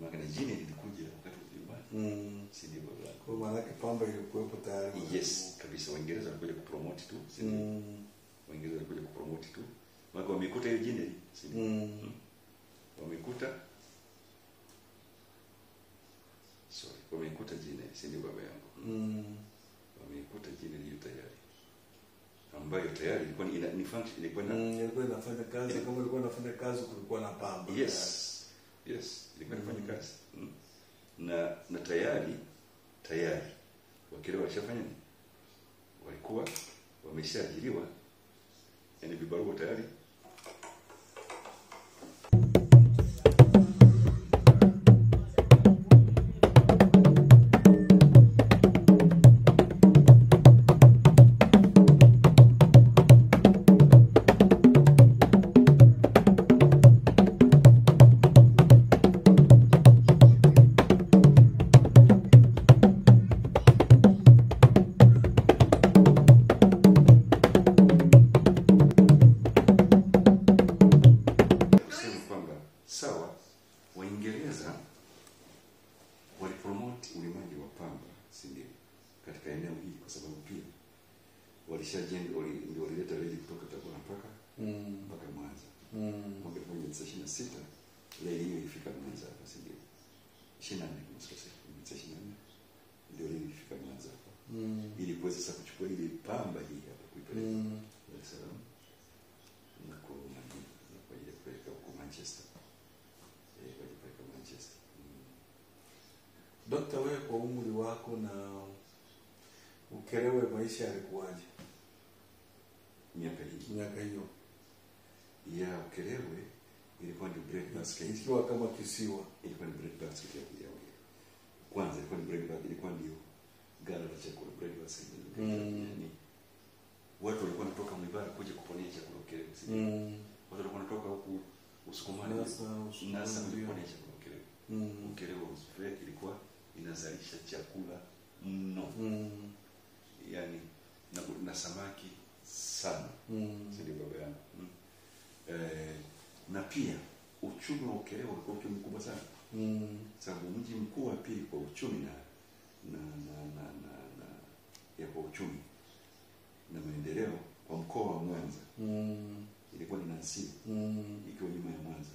Maana jini lilikuja wakati wa Wajerumani. Si ndio baba? Kwa maana pamba ilikuwepo tayari. Yes, kabisa. Waingereza walikuja kupromote tu, si ndio? Waingereza walikuja kupromote tu. Maana wamekuta hiyo jini, si ndio? Wamekuta jini, si ndio baba yangu? Wamekuta jini hiyo tayari. Ambayo tayari ilikuwa ni function, ilikuwa inafanya kazi. Kama ilikuwa inafanya kazi, kulikuwa na pamba. Yes, ilikuwa inafanya kazi. Na tayari Wakerewe washafanya nini? Walikuwa wameshaajiriwa, yani vibarua tayari. Waingereza walipromote ulimaji wa pamba, si ndio? Katika eneo hili kwa sababu pia walishajenga ndio walileta reli kutoka Tabora mpaka Mwanza. Mwaka 1926 reli hiyo ilifika Mwanza hapa, si ndio? 24 ndio reli ilifika Mwanza hapa. Ili kuweza sasa kuchukua ile pamba hii hapa kuipeleka Dar es Salaam na kupeleka huko Manchester. Dokta, wewe kwa umri wako na Ukerewe maisha yalikuwaje miaka hiyo? ya Ukerewe ilikuwa ni bread basket, ikiwa kama kisiwa, ilikuwa ni bread basket ya kwanza, ilikuwa ni bread basket, ilikuwa ndio gala la chakula, bread basket. Yani watu walikuwa wanatoka Mwibara kuja kuponea chakula Ukerewe. Watu walikuwa wanatoka huku Usukumani nasa kuponea chakula Ukerewe. Ukerewe ilikuwa inazalisha chakula mno. Yani na samaki sana. Sidi baba yangu. Na pia uchumi wa Ukerewe ulikuwa uchumi mkubwa sana. Sababu mji mkuu wa pili kwa uchumi ya kwa uchumi na maendeleo kwa mkoa wa Mwanza ilikuwa ni Nansio, ikiwa nyuma ya Mwanza.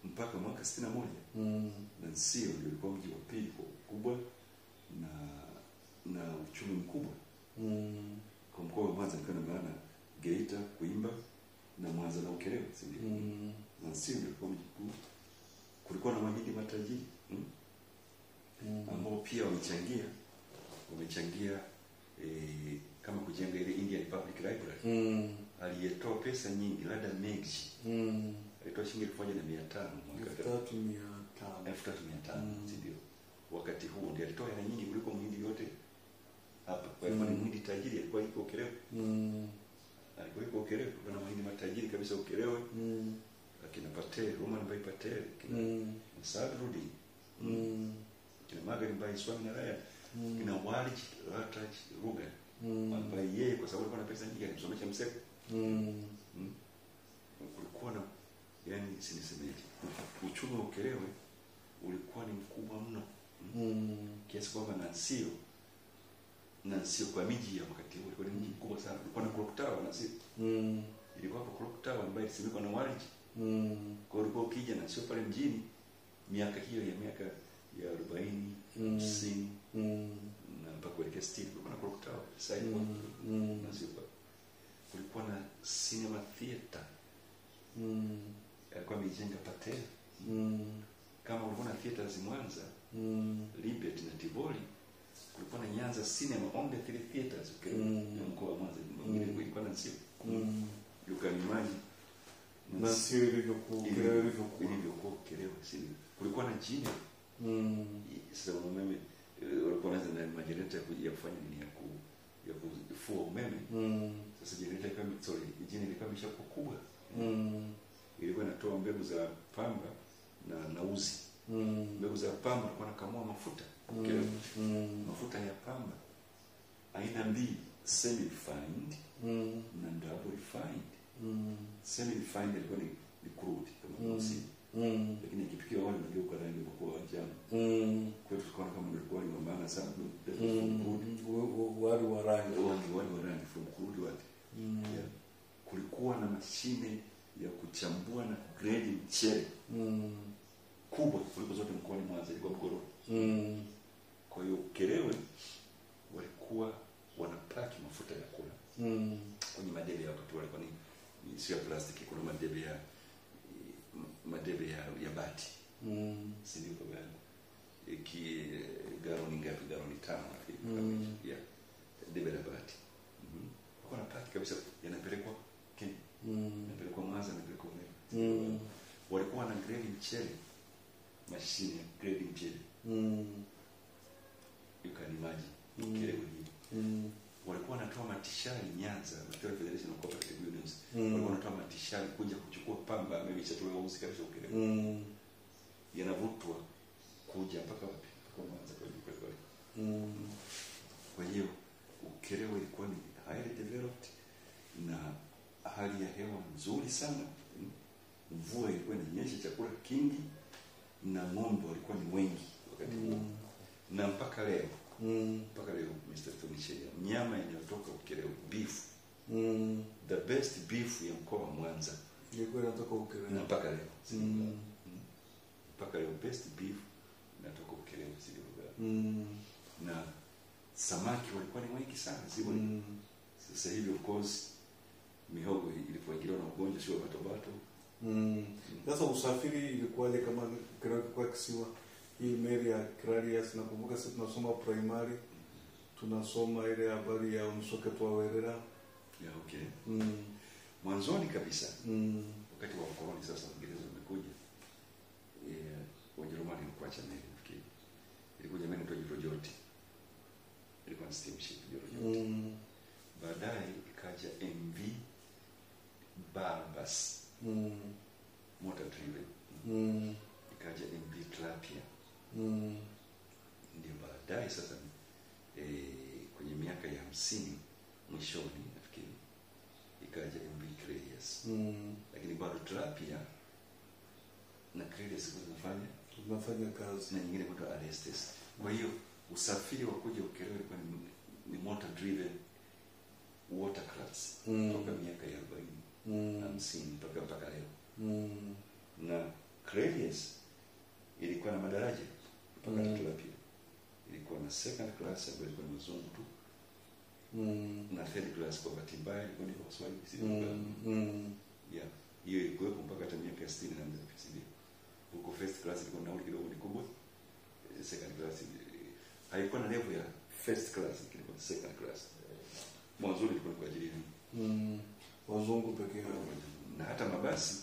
Mpaka mwaka 61 Nansio ndio ilikuwa mji wa pili kwa ukubwa na uchumi mkubwa kwa mkoa wa Mwanza. Kwa maana Geita, Kwimba na Mwanza na Ukerewe, si ndio? Nansio ndio ilikuwa mji mkuu. Kulikuwa na mahindi matajiri ambao pia wamechangia kama kujenga ile Indian Public Library. Aliyetoa pesa nyingi Lada Megji alitoa shilingi 1500 mwaka 1300, ndio wakati huo ndio alitoa hela nyingi kuliko mwindi yote hapa. Kwa hiyo ni mwindi tajiri alikuwa yuko Ukerewe. Alikuwa yuko Ukerewe, kuna mwindi matajiri kabisa Ukerewe. Akina Patel, Roman Mbai Patel, kina Sadrudi, kina Magari Mbai Swami Naraya, kina Walid Rataj Ruga, ambaye yeye kwa sababu alikuwa na pesa nyingi alimsomesha Mseko. Kulikuwa na, yani sinisemeje, uchumi wa Ukerewe ulikuwa ni mkubwa mno. Kiasi kwamba Nansio kwa miji ya wakati huo ilikuwa ni mji mkubwa sana. Kulikuwa na Clock Tower Nansio. Ilikuwa hapo Clock Tower ambayo ilisimikwa na Walid. Kwa hiyo ukija Nansio pale mjini miaka hiyo ya miaka ya 40, 50 na mpaka kuelekea 60 kulikuwa na Clock Tower. Sasa ilikuwa Nansio kulikuwa na cinema theater. Alikuwa amejenga Patel. Kama ulikuwa na theaters Mwanza, Liberty na Tivoli, kulikuwa na Nyanza Cinema, only 3 theaters mkoa wa Mwanza. Mwingine ilikuwa na Nansio. You can imagine Nansio ilivyokuwa Ukerewe. Kulikuwa na jini. Sasa umeme walikuwa na majenereta ya kufanya nini ya kufua umeme. Sasa jenereta jini ilikuwa imeshakuwa kubwa. Ilikuwa inatoa mbegu za pamba na uzi. Mbegu za pamba ilikuwa nakamua mafuta. Mafuta ya pamba aina mbili, semi refined na double refined. Semi refined ilikuwa ni crude kama mosi. Lakini ikipikiwa wale unageuka rangi kwa njano. Kwa hiyo tukaona kama ilikuwa ni maana sana wali wa rangi from crude wali. Kulikuwa na mashine ya kuchambua na grade mchele kubwa kuliko zote mkoani Mwanza, ilikuwa Mgororo. Kwa hiyo Ukerewe walikuwa wanapaki mafuta ya kula kwenye madebe ya wakati walikuwa ni sio plastiki, kuna madebe ya bati. Si ndio kwa gani? Galoni ngapi? Galoni 5 nafikiri. Ya debe la bati. Kwa wanapaki kabisa, yanapelekwa Kenya. Yanapelekwa Mwanza, yanapelekwa Mbeya. Walikuwa na grade mchele, mashine ya grade mchele. You can imagine Ukerewe hii. Walikuwa wanatoa matishari Nyanza, Material Federation of Cooperative Unions. Walikuwa wanatoa matishari kuja kuchukua pamba ameshatolewa uzi kabisa Ukerewe. Yanavutwa kuja mpaka wapi? Mpaka Mwanza kwa hiyo. Kwa hiyo Ukerewe ilikuwa ni highly developed na hali ya hewa nzuri sana. Mvua ilikuwa inanyesha, chakula kingi na ng'ombe walikuwa ni wengi wakati huo. Na mpaka leo Mr. Tomishia, nyama inayotoka Ukerewe, beef, the best beef ya mkoa wa Mwanza ilikuwa inatoka Ukerewe. Na mpaka leo mpaka leo best beef inatoka Ukerewe, sio? Na samaki walikuwa ni wengi sana, sio? Sasa hivi of course mihogo ilipoingiliwa na ugonjwa sio batobato. Sasa usafiri ilikuwaje kama Ukerewe kwa kisiwa? Hii meli ya Clarias, nakumbuka sisi tunasoma primary, tunasoma ile habari ya Msoke Twawerera. Yeah, okay. Mwanzoni kabisa wakati wa ukoloni sasa Uingereza umekuja, Wajerumani walikuacha meli nafikiri. Ilikuja meli inaitwa Joloti. Ilikuwa steamship Joloti. Baadaye ikaja MV Barbas. Motor driven. Ikaja MV Trapia. Ndio baadaye sasa kwenye miaka ya 50 mwishoni nafikiri ikaja MV Credus. Lakini bado Trapia na Credus zinafanya kazi na nyingine kwa Arestes. Kwa hiyo usafiri wa kuja Ukerewe ilikuwa ni motor driven watercrafts kutoka miaka ya 40 50 mpaka leo. Na Credus ilikuwa na madaraja mpaka Trapia. Ilikuwa na second class ambayo ilikuwa ni wazungu tu. Na third class kwa bahati mbaya ilikuwa ni Waswahili yeah, hiyo ilikuwa mpaka hata miaka 60 na mbele. Huko first class ilikuwa nauli kidogo ni kubwa. Second class haikuwa na level ya first class, ilikuwa second class. Mwanzo ilikuwa kwa ajili ya wazungu pekee. Na hata mabasi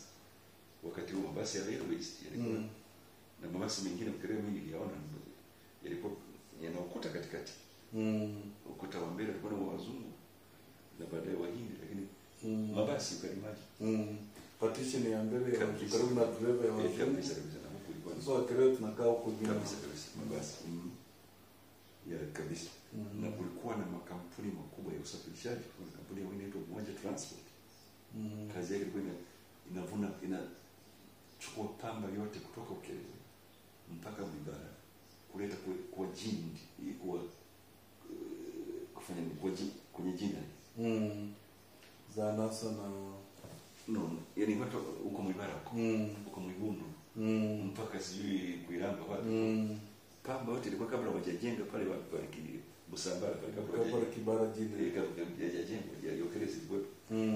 wakati huo mabasi ya railways yalikuwa na mabasi mengine Ukerewe mimi niliona yalikuwa yana ukuta katikati. Ukuta wa mbele ulikuwa na wazungu na baadaye Wahindi, lakini mabasi ukalimaji partition ya mbele ya karibu na driver ya wazungu kabisa na huko ilikuwa sasa Ukerewe tunakaa huko kabisa mabasi ya kabisa. Na kulikuwa na makampuni makubwa ya usafirishaji. Kuna kampuni inaitwa Mwanja Transport. Kazi yake ilikuwa inachukua pamba yote kutoka Ukerewe mpaka Mwibara kuleta kwa jindi kwa kufanya kwenye jina za nasa na yani watu huko Mwibara huko Mwigundu mpaka sijui Kuiramba wapi. Pamba yote ilikuwa kabla hawajajenga pale Busambara pale kabla Kibara jini kabla hajajenga ya Ukerewe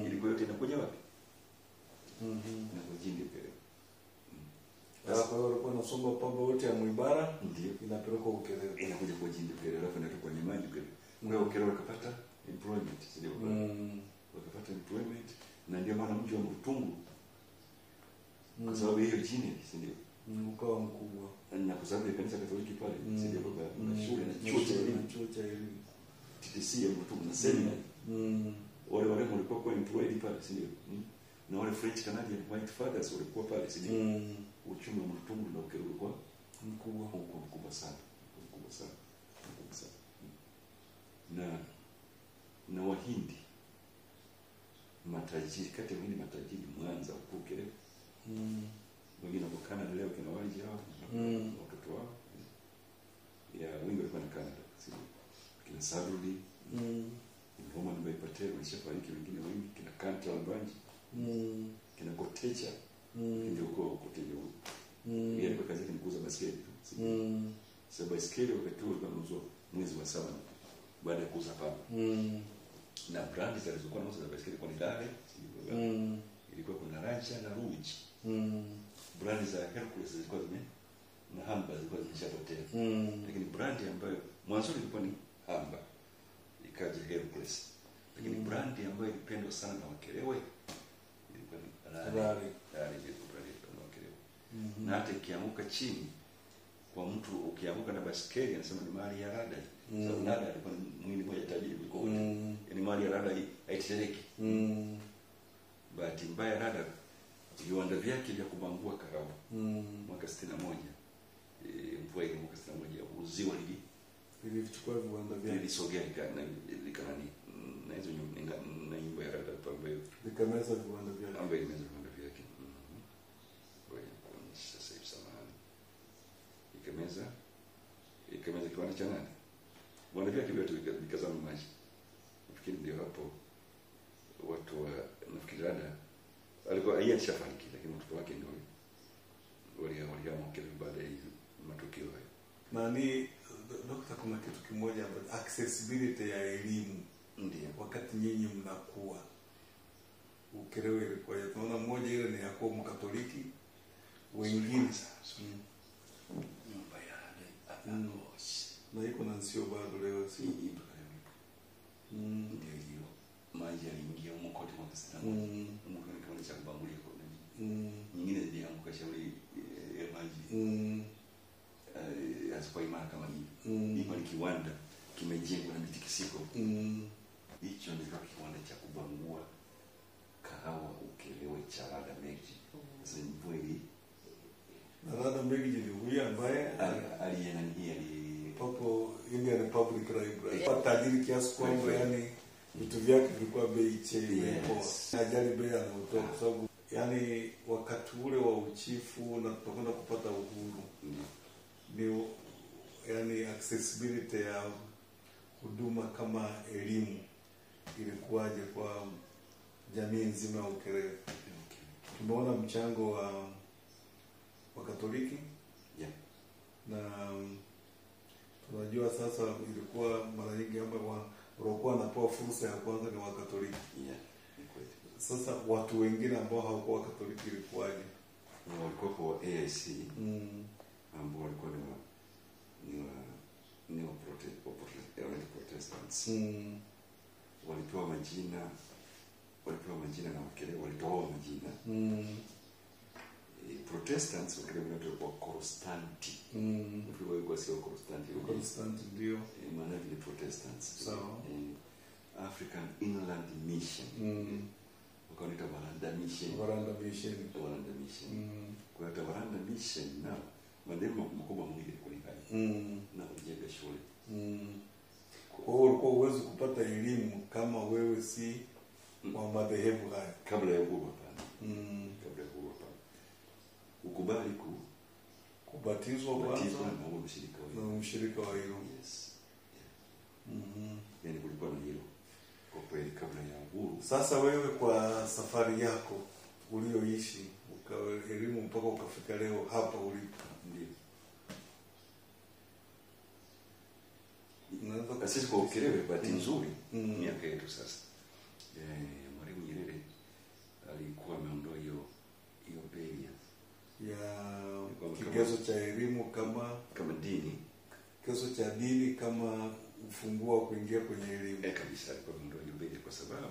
ilikuwa yote inakuja wapi? Na kwa jindi Ukerewe. Kwa hiyo walikuwa nasomba pamba yote ya Mwibara ndio inapelekwa Ukerewe, inakuja kwa jindi Ukerewe, alafu inatoka kwenye maji Ukerewe. Kwa hiyo Ukerewe wakapata employment, ndio wakapata employment, na ndio maana mji wa Mtungu kwa sababu hiyo jini ndio ukawa mkubwa, na kwa sababu ya kanisa Katoliki pale ndio baba na shule na chuo cha elimu TTC ya Mtungu na seminary. Wale walikuwa kwa employed pale ndio. Na wale French Canadian White Fathers walikuwa pale ndio. Uchumi wa Mtungu na Ukerewe ulikuwa mkubwa sana. Na Wahindi matajiri, kati ya Wahindi matajiri Mwanza huko Ukerewe. Wengine wako Canada leo kina Wanji hao na watoto wao. Ya wengi walikuwa na Canada. Kina Sarudi, Roman Baipatero alishafariki, wengine wengi kina Kanta Lambanji, kina Kotecha, ndio huko Kotecha huko. Yeye alikuwa kazi yake ni kuuza baskeli tu. Sababu baskeli wakati huo ilikuwa mwezi wa 7 baada ya kuuza pamba. Na brandi zilizokuwa nauza za baskeli kwa Nidale, ilikuwa kuna Raja na Rouge. Brandi za Hercules zilikuwa na Hamba zilikuwa zimeshapotea. Lakini brandi ambayo mwanzo ilikuwa ni Hamba, ikaja Hercules. Lakini brandi ambayo ilipendwa sana na Wakerewe ilikuwa ni Rari. Na hata ikianguka chini kwa mtu, ukianguka na baskeli anasema ni mali ya Rada. Sababu Rada alikuwa mwini mmoja tajiri kuliko wote. Yaani mali ya Rada haiteleki. Bahati mbaya Rada viwanda vyake vya kubangua kahawa mwaka 61 mvua ile mwaka 61 uziwa lilichukua viwanda vyake, lilisogea likanani na hizo nyumba ya Rada ambayo likameza viwanda vyake, ambayo imeza viwanda vyake. Sasa hivi samahani, ikameza kiwanda cha nani, viwanda vyake vyote vikazama maji. Nafikiri ndio hapo watu wa nafikiri Rada alikuwa yeye alishafariki, lakini mtoto wake ndio waliamua baada ya matukio hayo. Nani Dokta, kuna kitu kimoja ambacho accessibility ya elimu ndio wakati nyinyi mnakuwa Ukerewe ilikuwa tunaona mmoja ile ni yako Mkatoliki, wengine nyumba ya Ananos na iko na sio bado leo si ndio hiyo maji yaliingia huko kote mwaka 61. Mungu ni kama cha kubambulia kwa nini. Nyingine zilianguka shauri maji. Hazikuwa imara kama hivi. Hii ni kiwanda kimejengwa na mitikisiko. Hicho ndio kiwanda cha kubangua kahawa Ukerewe cha Rada Mbegi. Sasa ni Rada Mbegi ni huyu ambaye Papo Indian Republic Library. Kwa tajiri kiasi kwamba yani vitu vyake vilikuwa bei chini kwa ajali bei anaotoa kwa sababu yani wakati ule wa uchifu na tutakwenda kupata uhuru ndio yani accessibility ya huduma kama elimu ilikuwaje kwa jamii nzima ya Ukerewe. Tumeona mchango wa Katoliki na tunajua sasa ilikuwa mara nyingi ambao walikuwa wanapewa fursa ya kwanza ni Wakatoliki. Sasa watu wengine ambao hawakuwa Katoliki ilikuwaje? Walikuwa kwa AIC ambao walikuwa ni Protestants. Walipewa majina na Wakerewe walitoa majina. Protestants Wakerewe wa Protestanti. Kwa sio Protestanti. Protestanti ndio maana ni Protestants. Sawa. African Inland Mission. Wakaita Baranda Mission. Kwa hiyo Baranda Mission na madhehebu makubwa mwingine kulingana. Na kujenga shule. Kwa hiyo ulikuwa uwezo kupata elimu kama wewe si wa madhehebu haya kabla ya uhuru hapana. Ukubali kubatizwa kwanza na mshirika wa hilo. Yes. Yani kulikuwa na hilo kwa kweli kabla ya uhuru. Sasa wewe kwa safari yako ulioishi ukawa elimu mpaka ukafika leo hapa ulipo. Ndio. Unaweza sisi kwa Ukerewe bahati nzuri miaka yetu sasa. Mwalimu Nyerere alikuwa ameondoa hiyo bei ya kigezo cha elimu kama dini, kigezo cha dini kama ufunguo wa kuingia kwenye elimu. Kabisa alikuwa ameondoa hiyo bei kwa sababu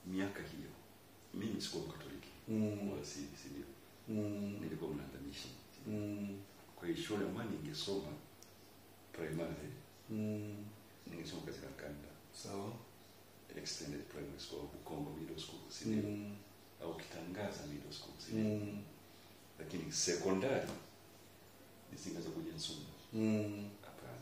miaka hiyo mimi sikuwa Katoliki. Wala si ndio. Nilikuwa mnaandamisha. Kwa hiyo shule ambayo ningesoma primary ningesoma katika kanda. Sawa. Extended primary school, Bukongo middle school, si ndio? Au Kitangaza middle school, si ndio? Lakini sekondari nisingeweza kuja Nsumba. Hapana.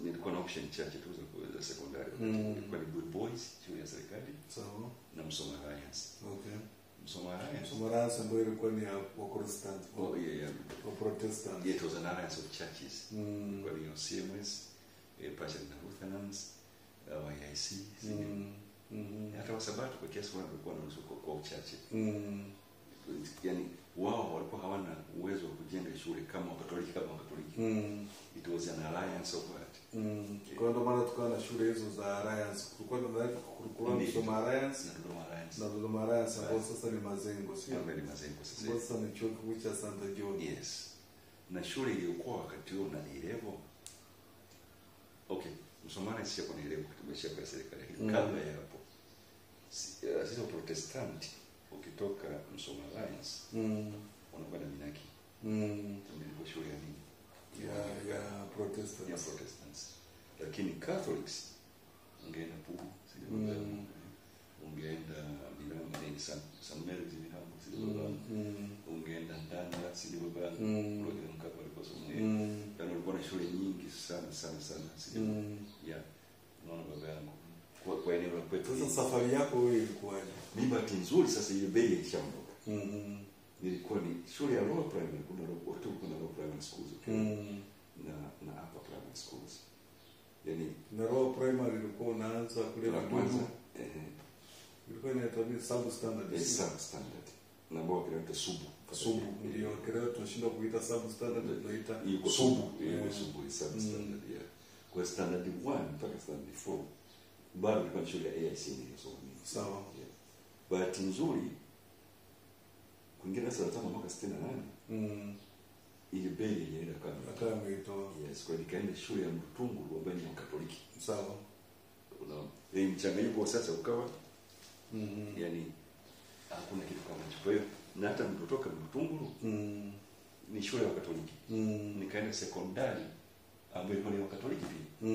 Nilikuwa na option chache tu za sekondari. Nilikuwa ni Good Boys, shule ya serikali. Sawa. Na Msoma Alliance. Okay. Msoma Alliance ambayo ilikuwa ni wa Protestant. Wa Protestant. It was an alliance of churches. Kwa hiyo CMS, Passion na Lutherans, YIC, hata Wasabato kwa kiasi walikuwa na ruhusa kwa uchache. Yani wao walikuwa hawana uwezo wa kujenga shule kama Wakatoliki It was an alliance of what? Kwa ndo maana tukawa na shule hizo za alliance. Kulikuwa na Msoma Alliance na Dodoma Alliance ambao sasa ni Mazengo, sio? Ni Mazengo sasa. Sasa ni chuo kikuu cha Santa John. Yes. Na shule iliyokuwa wakati huo na level. Okay, Msoma Alliance sio kwa level kutumia kwa serikali. Kabla ya hapo sisi Protestanti ukitoka Msoma Alliance unakwenda Minaki. Ndio shule ya nini? Ya Protestants. Lakini Catholics ungeenda Pugu, ungeenda Milambo, San Mary's Milambo, ungeenda Ndanda, ungeenda Mkapa aliposomea. Yani ulikuwa na shule nyingi sana. Naona baba yangu kwa eneo la kwetu. Sasa safari yako wewe ilikuwaje? Mimi bahati nzuri sasa ile bei ilishaondoka. Nilikuwa ni shule ya lower primary, kuna lower primary schools na upper primary schools. Yani na lower primary ilikuwa unaanza kule kwanza ilikuwa inaitwa substandard. Na bora kinaitwa subu ndio Kerewe tunashinda kuita substandard, tunaita subu substandard. Kwa standard 1 mpaka standard 4 bado ilikuwa shule ya AIC nilisoma. Sawa. Bahati nzuri kuingia sasa tano mwaka 68 ile bei ilienda kama itoa. Yes, kwa nikaenda shule ya Mtungu ambayo ni Katoliki. Sawa. mchanganyiko sasa ukawa yani hakuna kitu kama hicho. Kwa hiyo na hata nilipotoka Mtunguru ni shule ya Katoliki. Nikaenda sekondari ambayo ilikuwa ni Katoliki pia.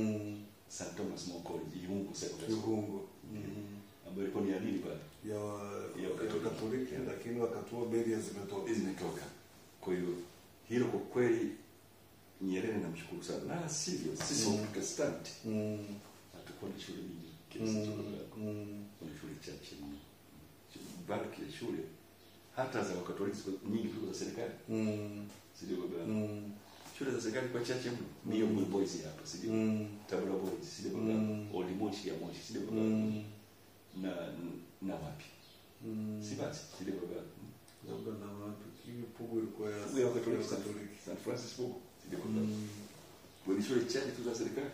St. Thomas More College, Ihungu Secondary School. Ambayo ilikuwa ni adili pale. Ya Katoliki, lakini wakati wa beria zimetoka. Kwa hiyo hilo kwa kweli Nyerere namshukuru sana. Na sivyo sisi wa Protestant hatakuwa na shule nyingi kiasi cha kuna shule chache nyingi. Baada ya shule hata za Wakatoliki nyingi kuliko za serikali. Sio baba. Shule za serikali kwa chache mno. Ndio boys hapa sio. Tabora boys sio baba. Old Moshi ya Moshi sio baba. Na wapi? Si basi sio baba. Labda na wapi? Kivi Pugu ilikuwa ya Katoliki. San Francis Pugu sio baba. Kwa shule chache tu za serikali.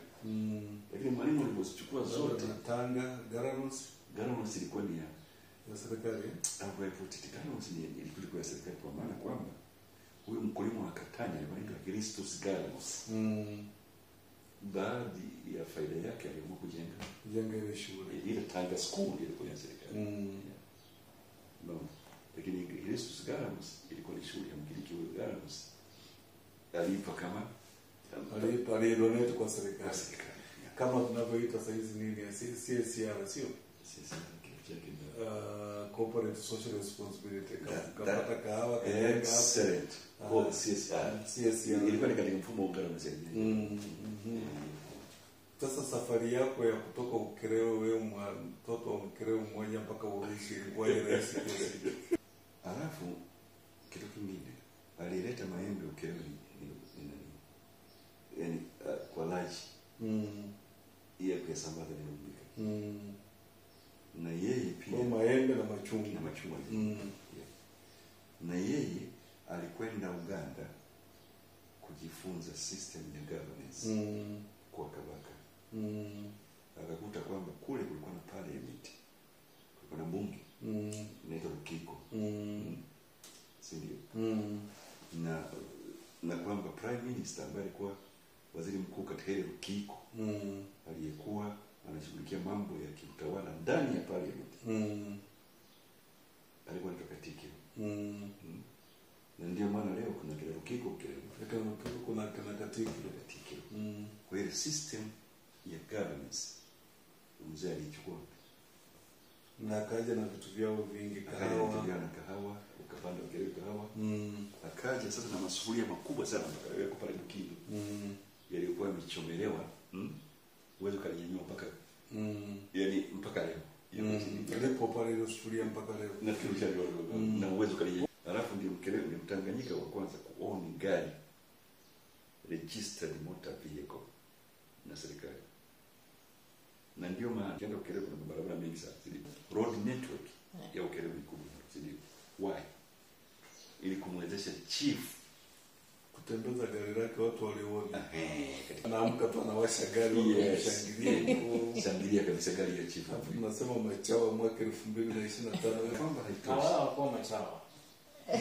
Lakini mwalimu alipochukua zote na Tanga, Garanos ilikuwa ni ya serikali. Hapo Garanos ilikuwa ya serikali kwa maana kwamba huyo mkulima wa Katanya anaitwa Christus Garanos. Baadhi ya faida yake aliamua kujenga ile shule. Ile Tanga School ilikuwa ya serikali. Lakini Christus Garanos ilikuwa ni shule ya mkiliki wa Garanos. Alipa kama alidonate kwa serikali. Kama tunavyoita sasa hizi nini ya CSR sio? Corporate Social Responsibility. Kapata kahawa kajenga excellent. CSR ilikuwa ni katika mfumo wa Uganda mzee. Sasa safari yako ya kutoka Ukerewe wewe mtoto wa Ukerewe mmoja mpaka Urusi ilikuwa rahisi kiasi. Alafu kitu kingine alileta maembe Ukerewe yani kwa laji ya kusambaza na mbika. Na yeye pia kwa maembe na machungwa na yeye alikwenda Uganda kujifunza system ya governance kwa Kabaka. Akakuta kwamba kule kulikuwa na parliament, kulikuwa na bunge inaitwa Rukiko, si ndio? Na kwamba prime minister ambaye alikuwa waziri mkuu katika ile Rukiko aliyekuwa anashughulikia mambo ya kiutawala ndani ya parliament alikuwa ni Katiki. Na ndio maana leo kuna kile Rukiko kuna Katiki. Kwa hiyo system ya governance mzee alichukua na akaja na vitu vyao vingi, kahawa ukapanda Ukerewe kahawa. Akaja sasa na masufuria makubwa sana mpaka yako pale Bukindo. Yalikuwa yamechomelewa uwezo kalinyanyua mpaka yani mpaka leo. Yalipo pale ile sufuria mpaka leo. Na kitu cha na uwezo kalinyanyua. Alafu ndio Ukerewe ni Mtanganyika wa kwanza kuown gari registered motor vehicle na serikali. Na ndio maana kienda Ukerewe kuna barabara mingi sana. Road network ya Ukerewe ni kubwa. Why? Ili kumwezesha chief kutembeza gari lake watu waliona. Anaamka tu anawasha gari wanashangilia. Shangilia kabisa gari ya chief. Tunasema machawa mwaka 2025 kwamba haitoshi. Hawa kwa machawa.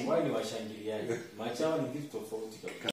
Wao ni washangiliaji. Machawa ni kitu tofauti kabisa.